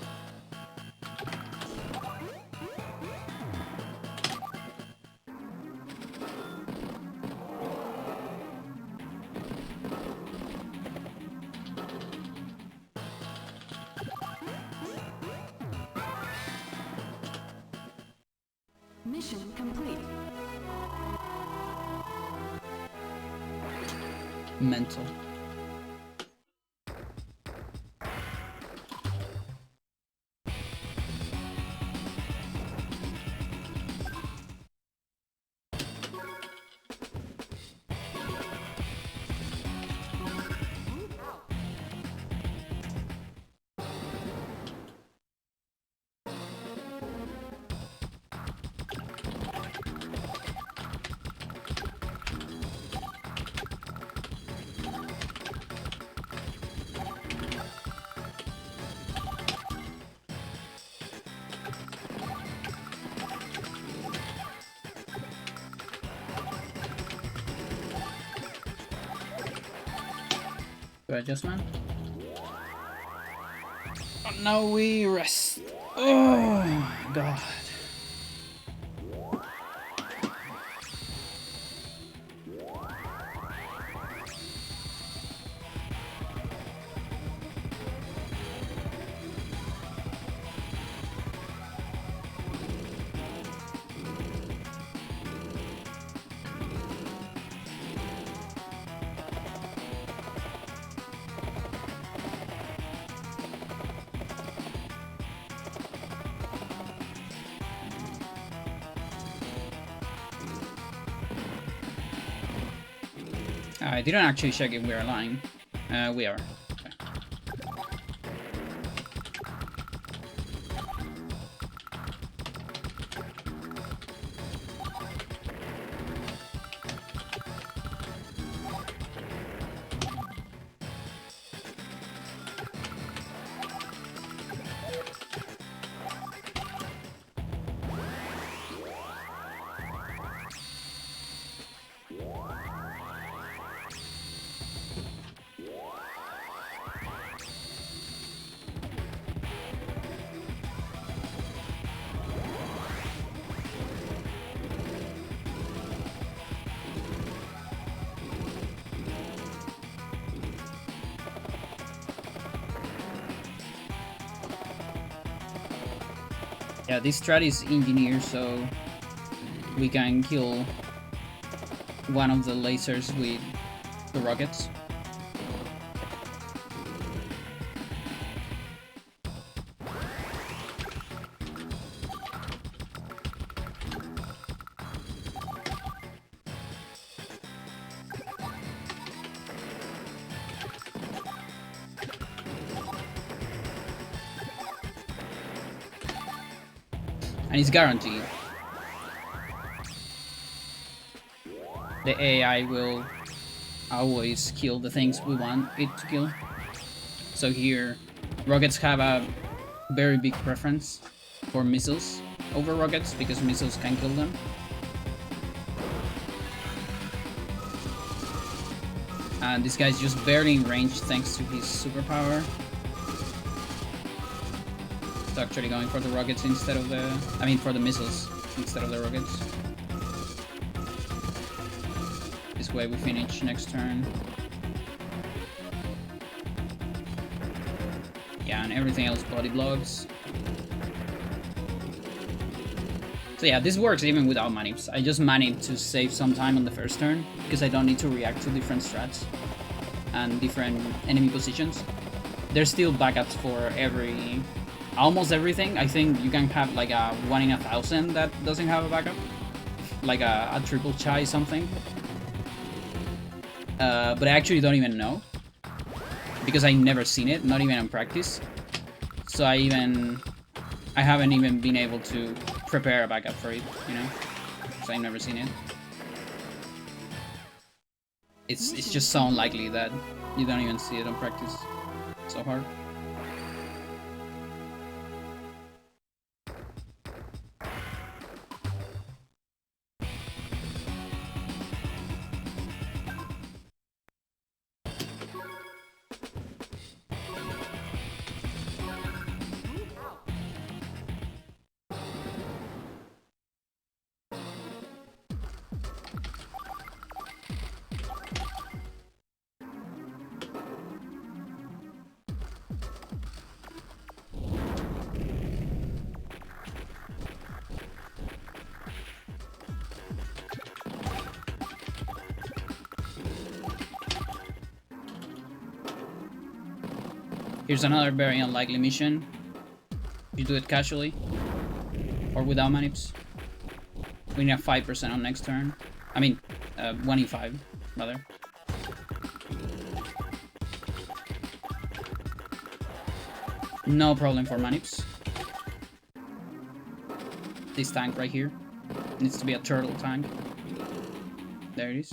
B: Mission complete.
A: Mental. Good adjustment. Oh, now we rest. Oh god. I didn't actually check if we are lying. We are. Okay. Yeah, this strat is engineered so we can kill one of the lasers with the rockets. And it's guaranteed. The AI will always kill the things we want it to kill. So here, rockets have a very big preference for missiles over rockets because missiles can kill them. And this guy's just barely in range thanks to his superpower. It's actually going for the rockets instead of the... I mean for the missiles instead of the rockets. This way we finish next turn. Yeah, and everything else body blocks. So yeah, this works even without manips. I just manip to save some time on the first turn because I don't need to react to different strats and different enemy positions. There's still backups for almost everything. I think you can have like a 1 in 1,000 that doesn't have a backup, like a triple chai something. But I actually don't even know because I never seen it, not even on practice. So I haven't even been able to prepare a backup for it, you know? So I've never seen it. It's just so unlikely that you don't even see it on practice. So hard. Here's another very unlikely mission. You do it casually or without manips. We need a 5% on next turn. I mean, 1 in 5, rather. No problem for manips. This tank right here needs to be a turtle tank. There it is.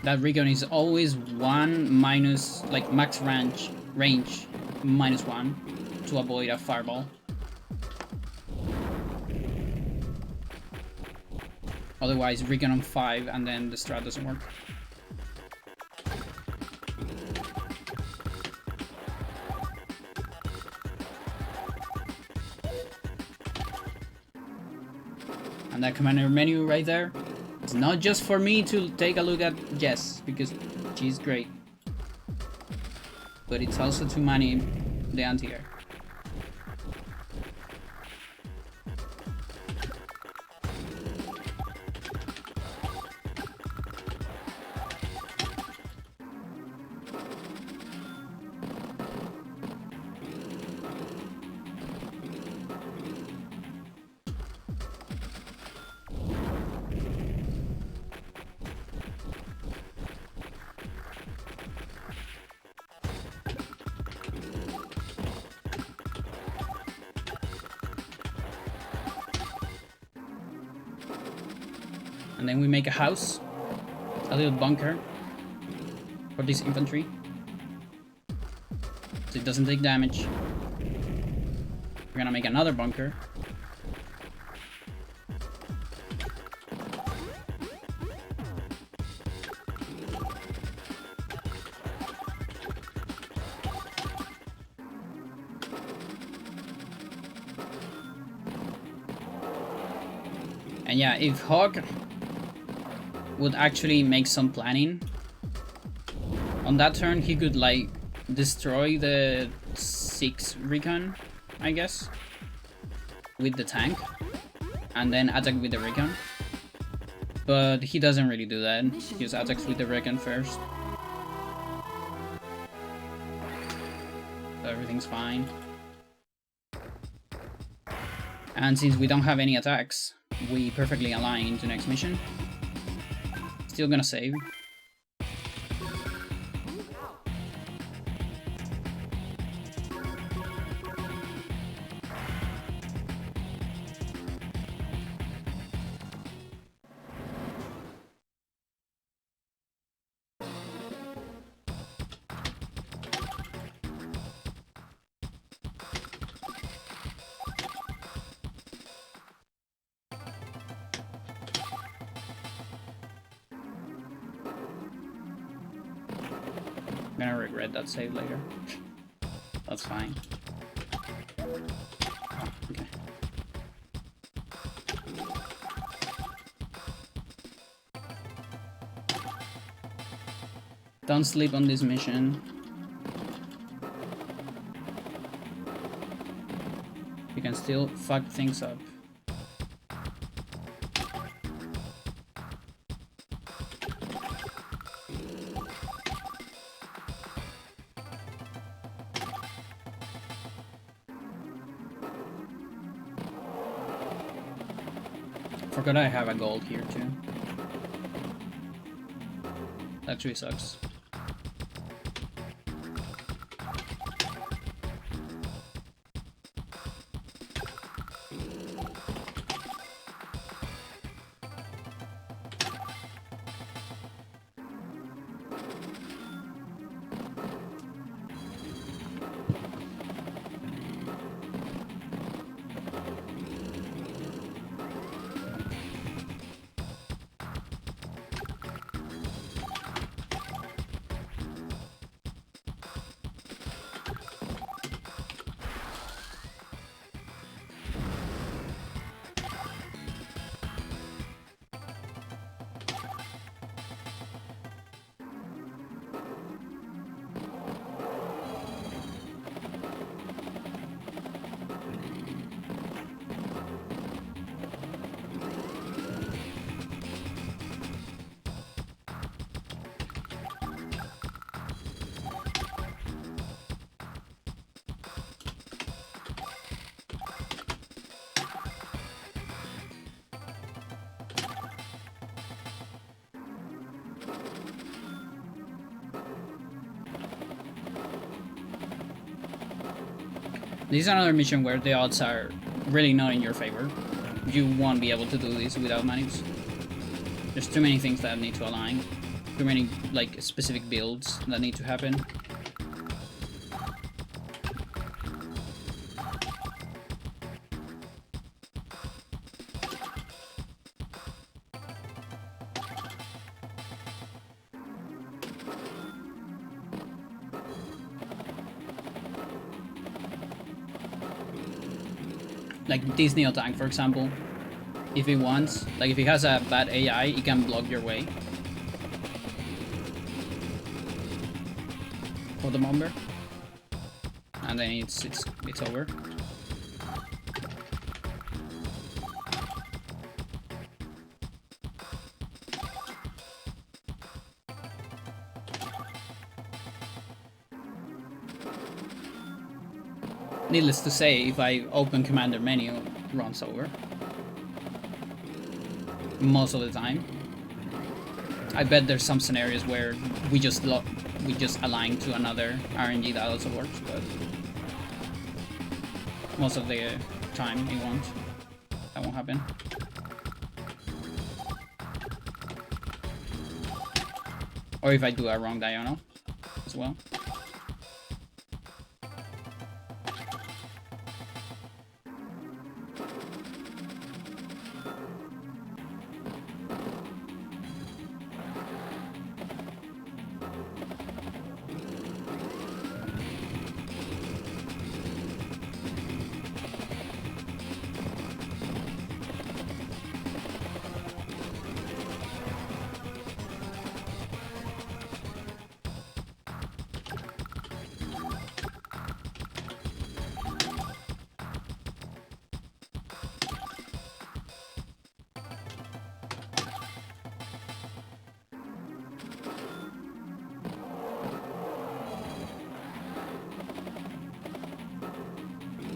A: That recon is always 1 minus, like max range -1 to avoid a fireball. Otherwise, recon on 5 and then the strat doesn't work. And that commander menu right there, it's not just for me to take a look at Jess, because she's great. But it's also to manage the anti-air. And then we make a house, a little bunker for this infantry, so it doesn't take damage. We're gonna make another bunker. And yeah, if Hawk would actually make some planning on that turn, he could like destroy the 6 recon, I guess, with the tank, and then attack with the recon. But he doesn't really do that. He just attacks with the recon first. So everything's fine. And since we don't have any attacks, we perfectly align into next mission. Still gonna save. I'm gonna regret that save later. That's fine. Okay. Don't sleep on this mission. You can still fuck things up. Forgot I have a gold here too. That tree sucks. This is another mission where the odds are really not in your favor. You won't be able to do this without manips. There's too many things that need to align. Too many, like, specific builds that need to happen. Like this Neo tank, for example, if he wants, like if he has a bad AI, he can block your way for the bomber, and then it's over. Needless to say, if I open commander menu, it runs over. Most of the time. I bet there's some scenarios where we just align to another RNG that also works, but most of the time it won't. That won't happen. Or if I do a wrong diagonal as well.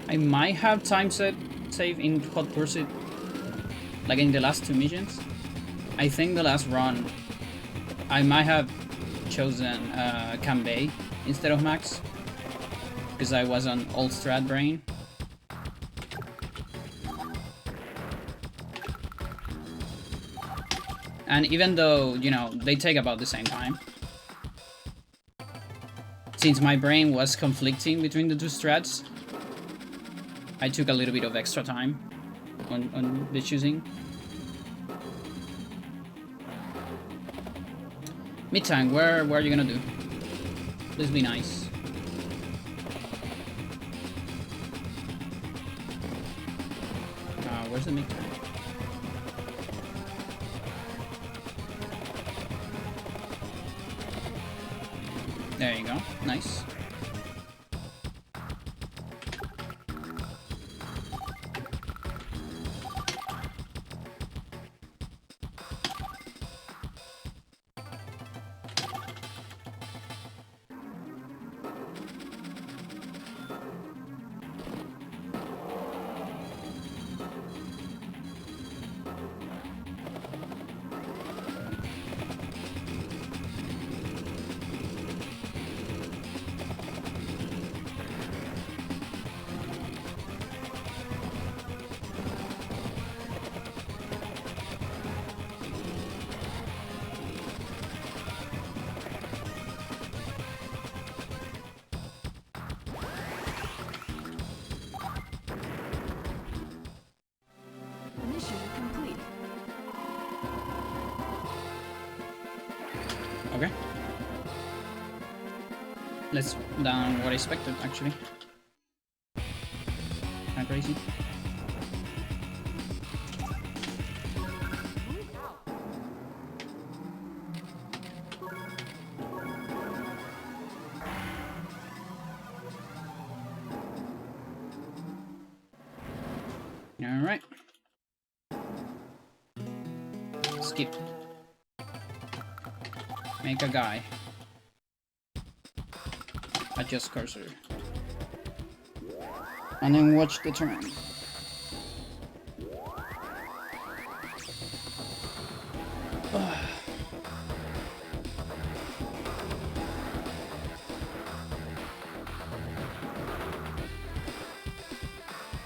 A: I might have time save in Hot Pursuit, like in the last two missions. I think the last run, I might have chosen Cambay instead of Max, because I was on old strat brain. And even though, you know, they take about the same time, since my brain was conflicting between the two strats, I took a little bit of extra time on the choosing. Mid-tank, where are you gonna do? Please be nice. Where's the mid-tank? There you go, nice. Okay. Less than what I expected, actually. Kinda crazy. Alright. Skip. Make a guy. Adjust cursor. And then watch the turn.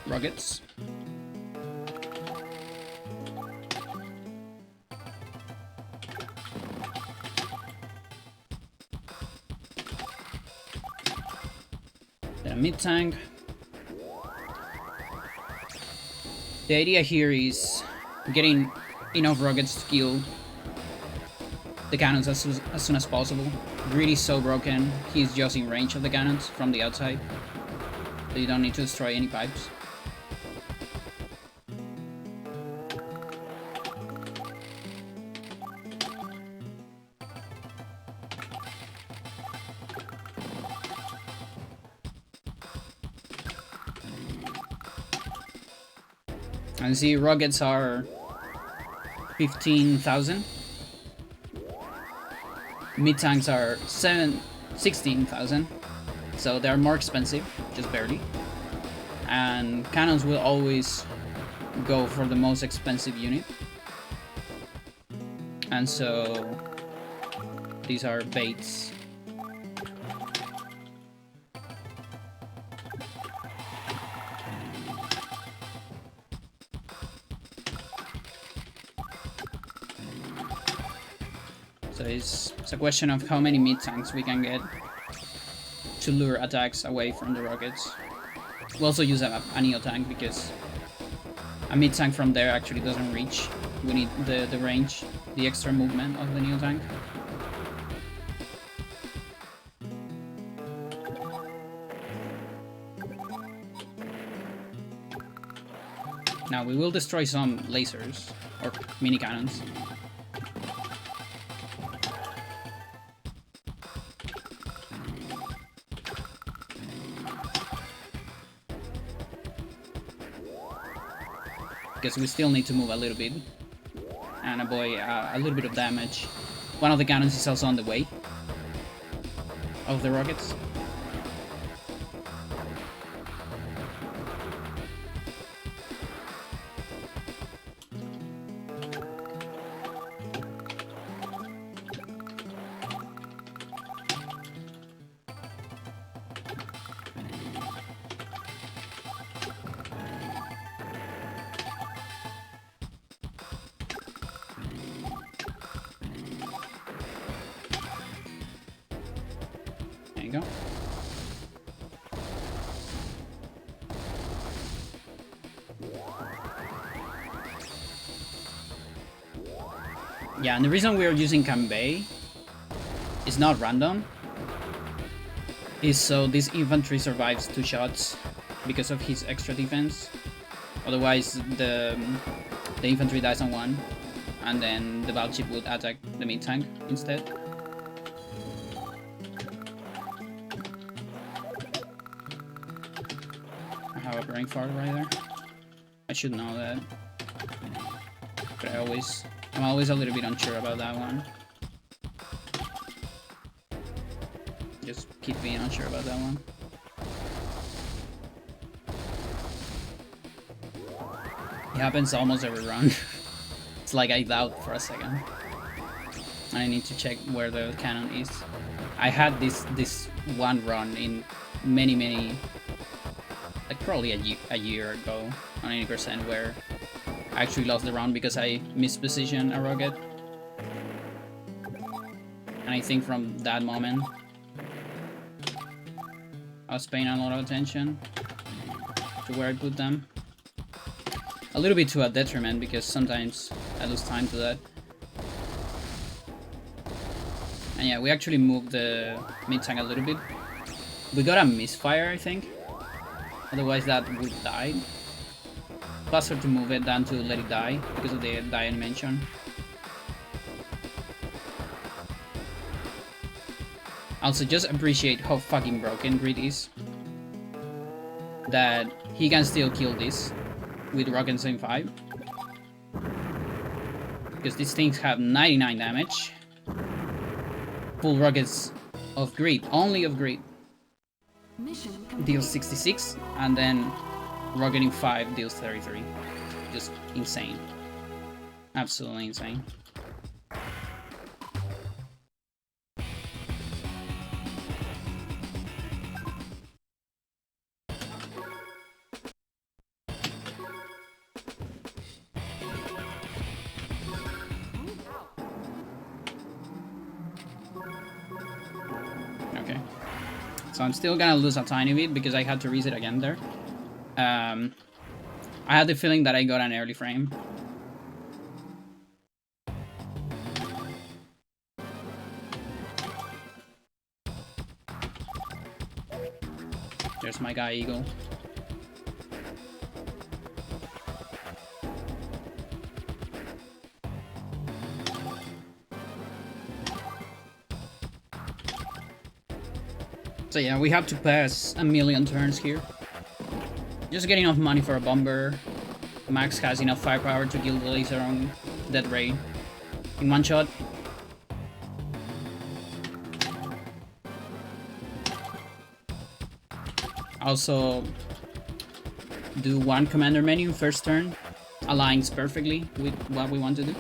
A: Rockets. Then a mid tank. The idea here is getting enough rockets to kill the cannons as soon as possible. Really so broken, he's just in range of the cannons from the outside. So you don't need to destroy any pipes. And see, rockets are 15,000. Mid tanks are 16,000. So they're more expensive, just barely. And cannons will always go for the most expensive unit. And so these are baits. So it's a question of how many mid tanks we can get to lure attacks away from the rockets. We also use a neo tank because a mid tank from there actually doesn't reach. We need the range, the extra movement of the neo tank. Now we will destroy some lasers or mini cannons. Because we still need to move a little bit and avoid a little bit of damage. One of the cannons is also on the way of the rockets. There you go. Yeah, and the reason we are using Kanbei is not random. Is so this infantry survives 2 shots because of his extra defense. Otherwise, the infantry dies on 1, and then the battleship would attack the mid tank instead. I have a brain fart right there. I should know that, but I'm always a little bit unsure about that one. Just keep being unsure about that one. It happens almost every run. It's like I doubt for a second. I need to check where the cannon is. I had this one run in many, like probably a year ago on 80% where I actually lost the round because I mispositioned a rocket. And I think from that moment I was paying a lot of attention to where I put them. A little bit to a detriment because sometimes I lose time to that. And yeah, we actually moved the mid-tank a little bit. We got a misfire, I think. Otherwise that would die. Faster to move it than to let it die because of the die animation. Also, just appreciate how fucking broken Grid is. That he can still kill this with Rocket Same 5. Because these things have 99 damage. Full rockets of Grid, only of Grid.
B: Mission complete.
A: Deals 66, and then Rocketing 5 deals 33. Just insane. Absolutely insane. Okay. So I'm still gonna lose a tiny bit because I had to reset again there. I had the feeling that I got an early frame. There's my guy Eagle. So yeah, we have to pass 1,000,000 turns here. Just get enough money for a bomber. Max has enough firepower to kill the laser on Dead Ray in one shot. Also, do one commander menu first turn. Aligns perfectly with what we want to do.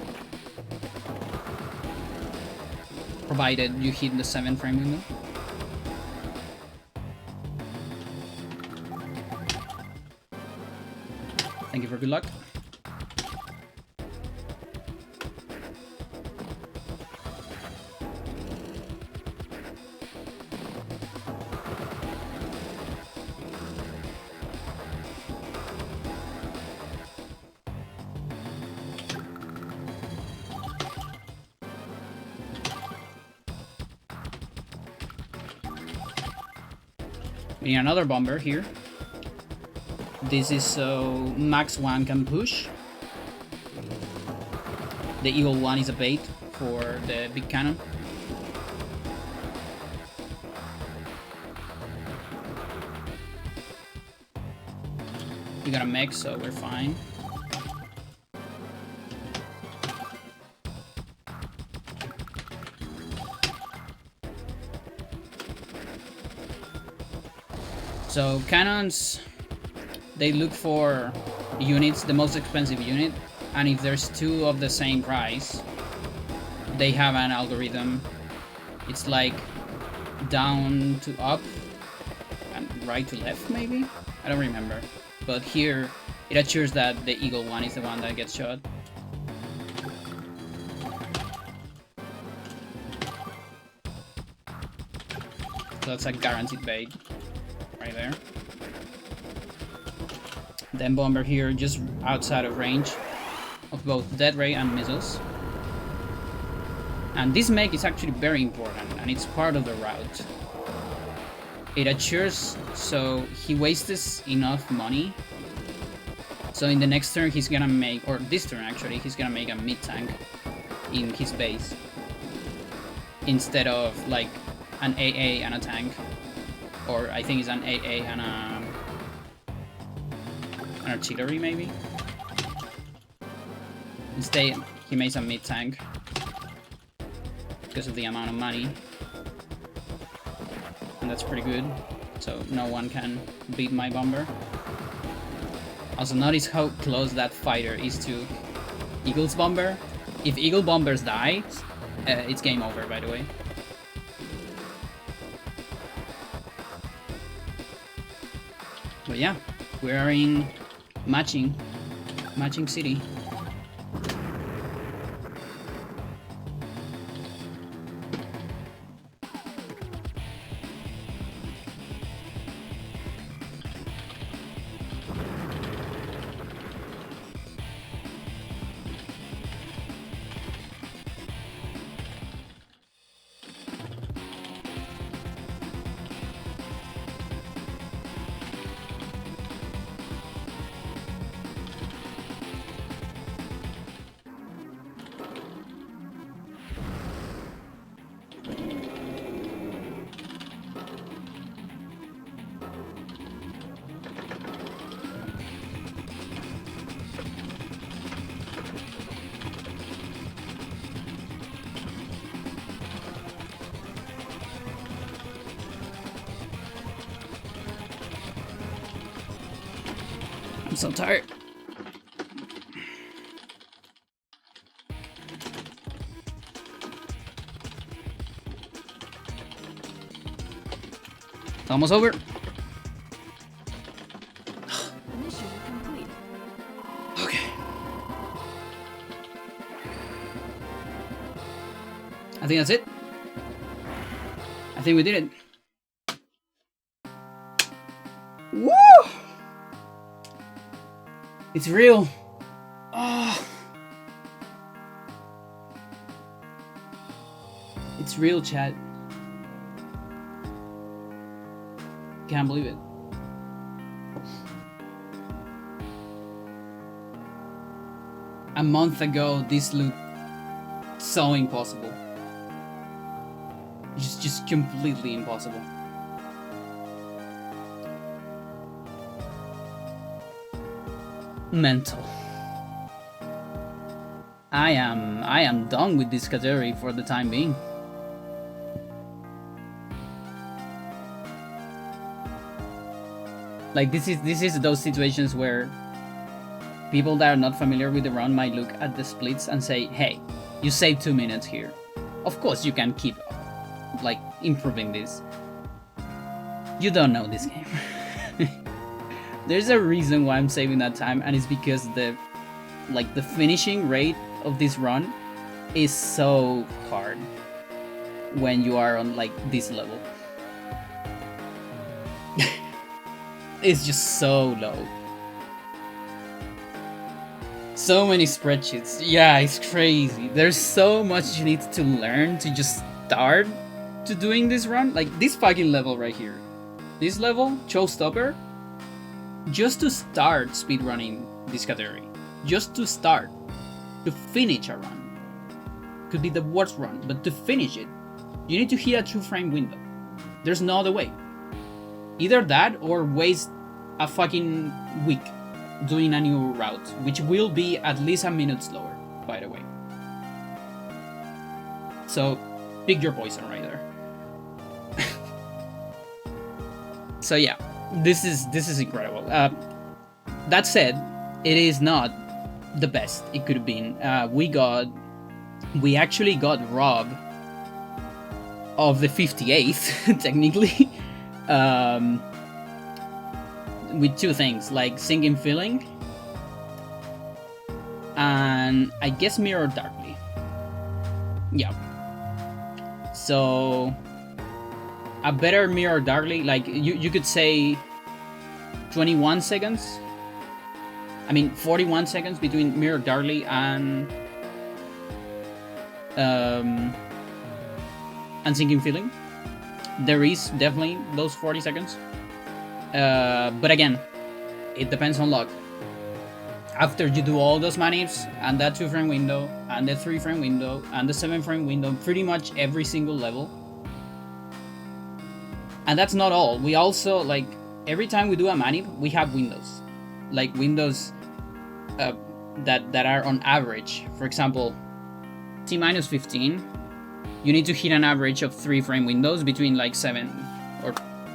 A: Provided you hit the 7 frame window. Thank you for good luck. We need another bomber here. This is so Max 1 can push. The Eagle 1 is a bait for the big cannon. We got a mech, so we're fine. So cannons, they look for units, the most expensive unit, and if there's two of the same price, they have an algorithm. It's like down to up and right to left, maybe? I don't remember. But here, it assures that the Eagle 1 is the one that gets shot. So that's a guaranteed bait. Right there. Then bomber here, just outside of range of both dead ray and missiles. And this mech is actually very important, and it's part of the route. It assures, so he wastes enough money. So in the next turn he's gonna make, or this turn actually, he's gonna make a mid-tank in his base. Instead of like an AA and a tank. Or I think it's an AA and an artillery, maybe? Instead, he makes a mid-tank. Because of the amount of money. And that's pretty good. So no one can beat my bomber. Also notice how close that fighter is to Eagle's bomber. If Eagle bombers die, it's game over, by the way. But yeah, we are in matching city. I'm so tired. It's almost over.
B: Mission complete.
A: Okay. I think that's it. I think we did it. Woo! It's real. Oh. It's real, chat. Can't believe it. A month ago, this looked so impossible. Just completely impossible. Mental. I am done with this category for the time being. Like this is those situations where people that are not familiar with the run might look at the splits and say, "Hey, you saved 2 minutes here. Of course you can keep like improving this. You don't know this game." There's a reason why I'm saving that time, and it's because the finishing rate of this run is so hard when you are on like this level. It's just so low. So many spreadsheets. Yeah, it's crazy. There's so much you need to learn to just start to doing this run. Like this fucking level right here. This level, Showstopper, just to start speedrunning this category. Just to start. To finish a run. Could be the worst run, but to finish it, you need to hit a 2-frame window. There's no other way. Either that or waste a fucking week doing a new route, which will be at least a minute slower, by the way. So, pick your poison right there. So yeah, this is incredible. That said, it is not the best it could have been. We actually got robbed of the 58th, technically. With two things, like Singing Feeling and I guess Mirror Darkly. Yeah. So a better Mirror Darkly, like you could say 21 seconds. I mean 41 seconds between Mirror Darkly and Sinking Feeling. There is definitely those 40 seconds. But again, it depends on luck. After you do all those manips and that 2-frame window and the 3-frame window and the 7-frame window, pretty much every single level. And that's not all. We also, like, every time we do a manip, we have windows. Like windows that are on average. For example, T-15, you need to hit an average of 3-frame windows between like 7 or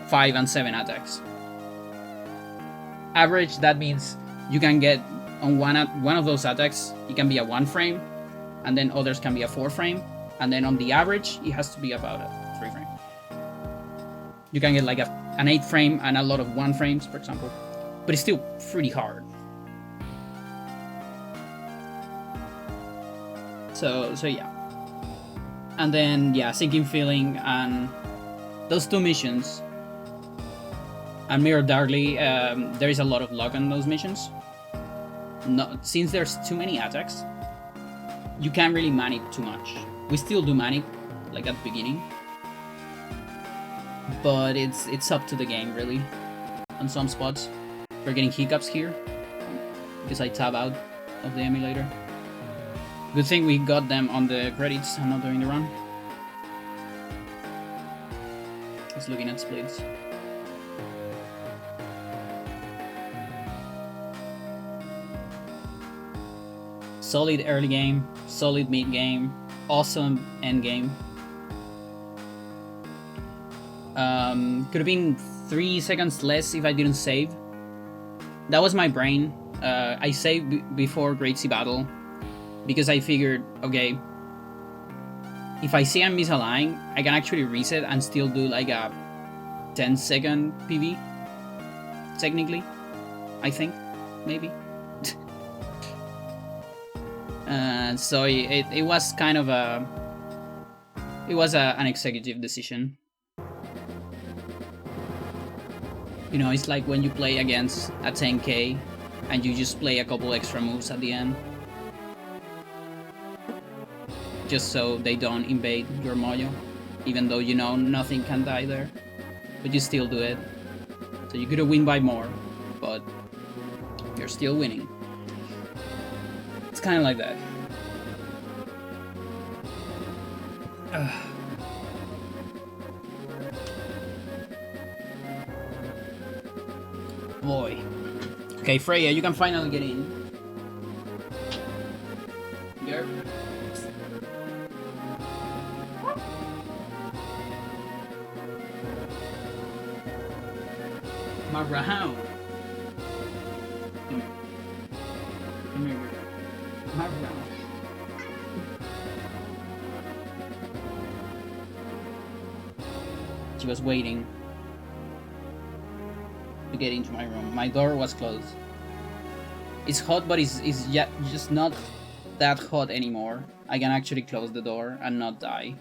A: 5 and 7 attacks. Average, that means you can get on one of those attacks, it can be a 1-frame, and then others can be a 4-frame, and then on the average, it has to be about a 3-frame. You can get like an 8-frame and a lot of 1-frames, for example, but it's still pretty hard. So yeah. And then, yeah, Sinking Feeling and those 2 missions and Mirror Darkly, there is a lot of luck on those missions. Since there's too many attacks, you can't really manip too much. We still do manip, like at the beginning, but it's up to the game, really. On some spots, we're getting hiccups here, because I tab out of the emulator. Good thing we got them on the credits and not during the run. He's looking at splits. Solid early game, solid mid game, awesome end game. Could have been 3 seconds less if I didn't save. That was my brain. I saved before Great Sea Battle because I figured, okay, if I see I miss a line, I can actually reset and still do like a 10-second PV. Technically, I think, maybe. So it was kind of an executive decision. You know, it's like when you play against a 10k and you just play a couple extra moves at the end. Just so they don't invade your mojo, even though you know nothing can die there. But you still do it. So you could have win by more, but you're still winning. It's kind of like that. Boy. Okay, Freya, you can finally get in. Here. My round. Come here. Come here. My round. She was waiting to get into my room. My door was closed. It's hot, but it's just not that hot anymore. I can actually close the door and not die.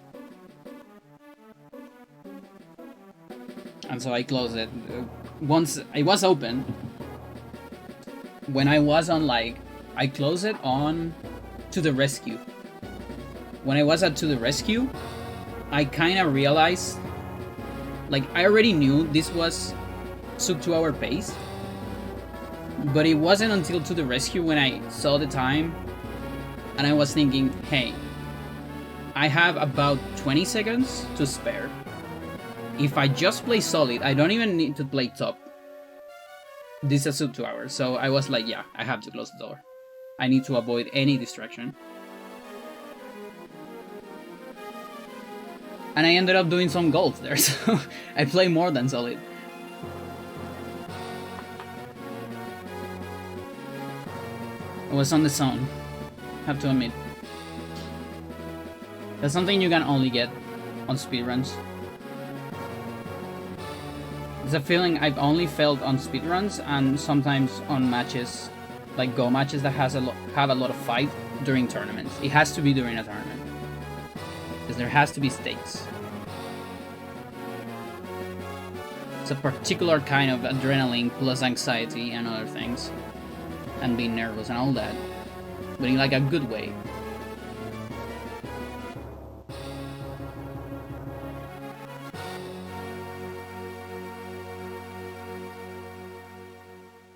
A: And so I closed it. Once it was open, when I was on like, I closed it on To the Rescue. When I was at To the Rescue, I kind of realized, like, I already knew this was sub 2 hour pace, but it wasn't until To the Rescue when I saw the time and I was thinking, hey, I have about 20 seconds to spare. If I just play solid, I don't even need to play top. This is sub 2 hours, so I was like, yeah, I have to close the door. I need to avoid any distraction. And I ended up doing some golds there, so I play more than solid. I was on the zone, have to admit. That's something you can only get on speedruns. It's a feeling I've only felt on speedruns and sometimes on matches, like Go matches that have a lot of fight during tournaments. It has to be during a tournament, because there has to be stakes. It's a particular kind of adrenaline plus anxiety and other things, and being nervous and all that, but in like a good way.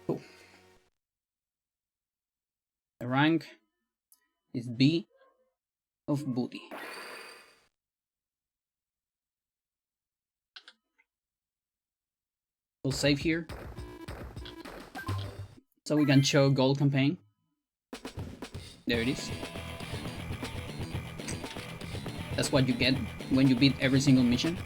A: Cool. The rank is B of Booty. We'll save here, so we can show gold campaign. There it is. That's what you get when you beat every single mission.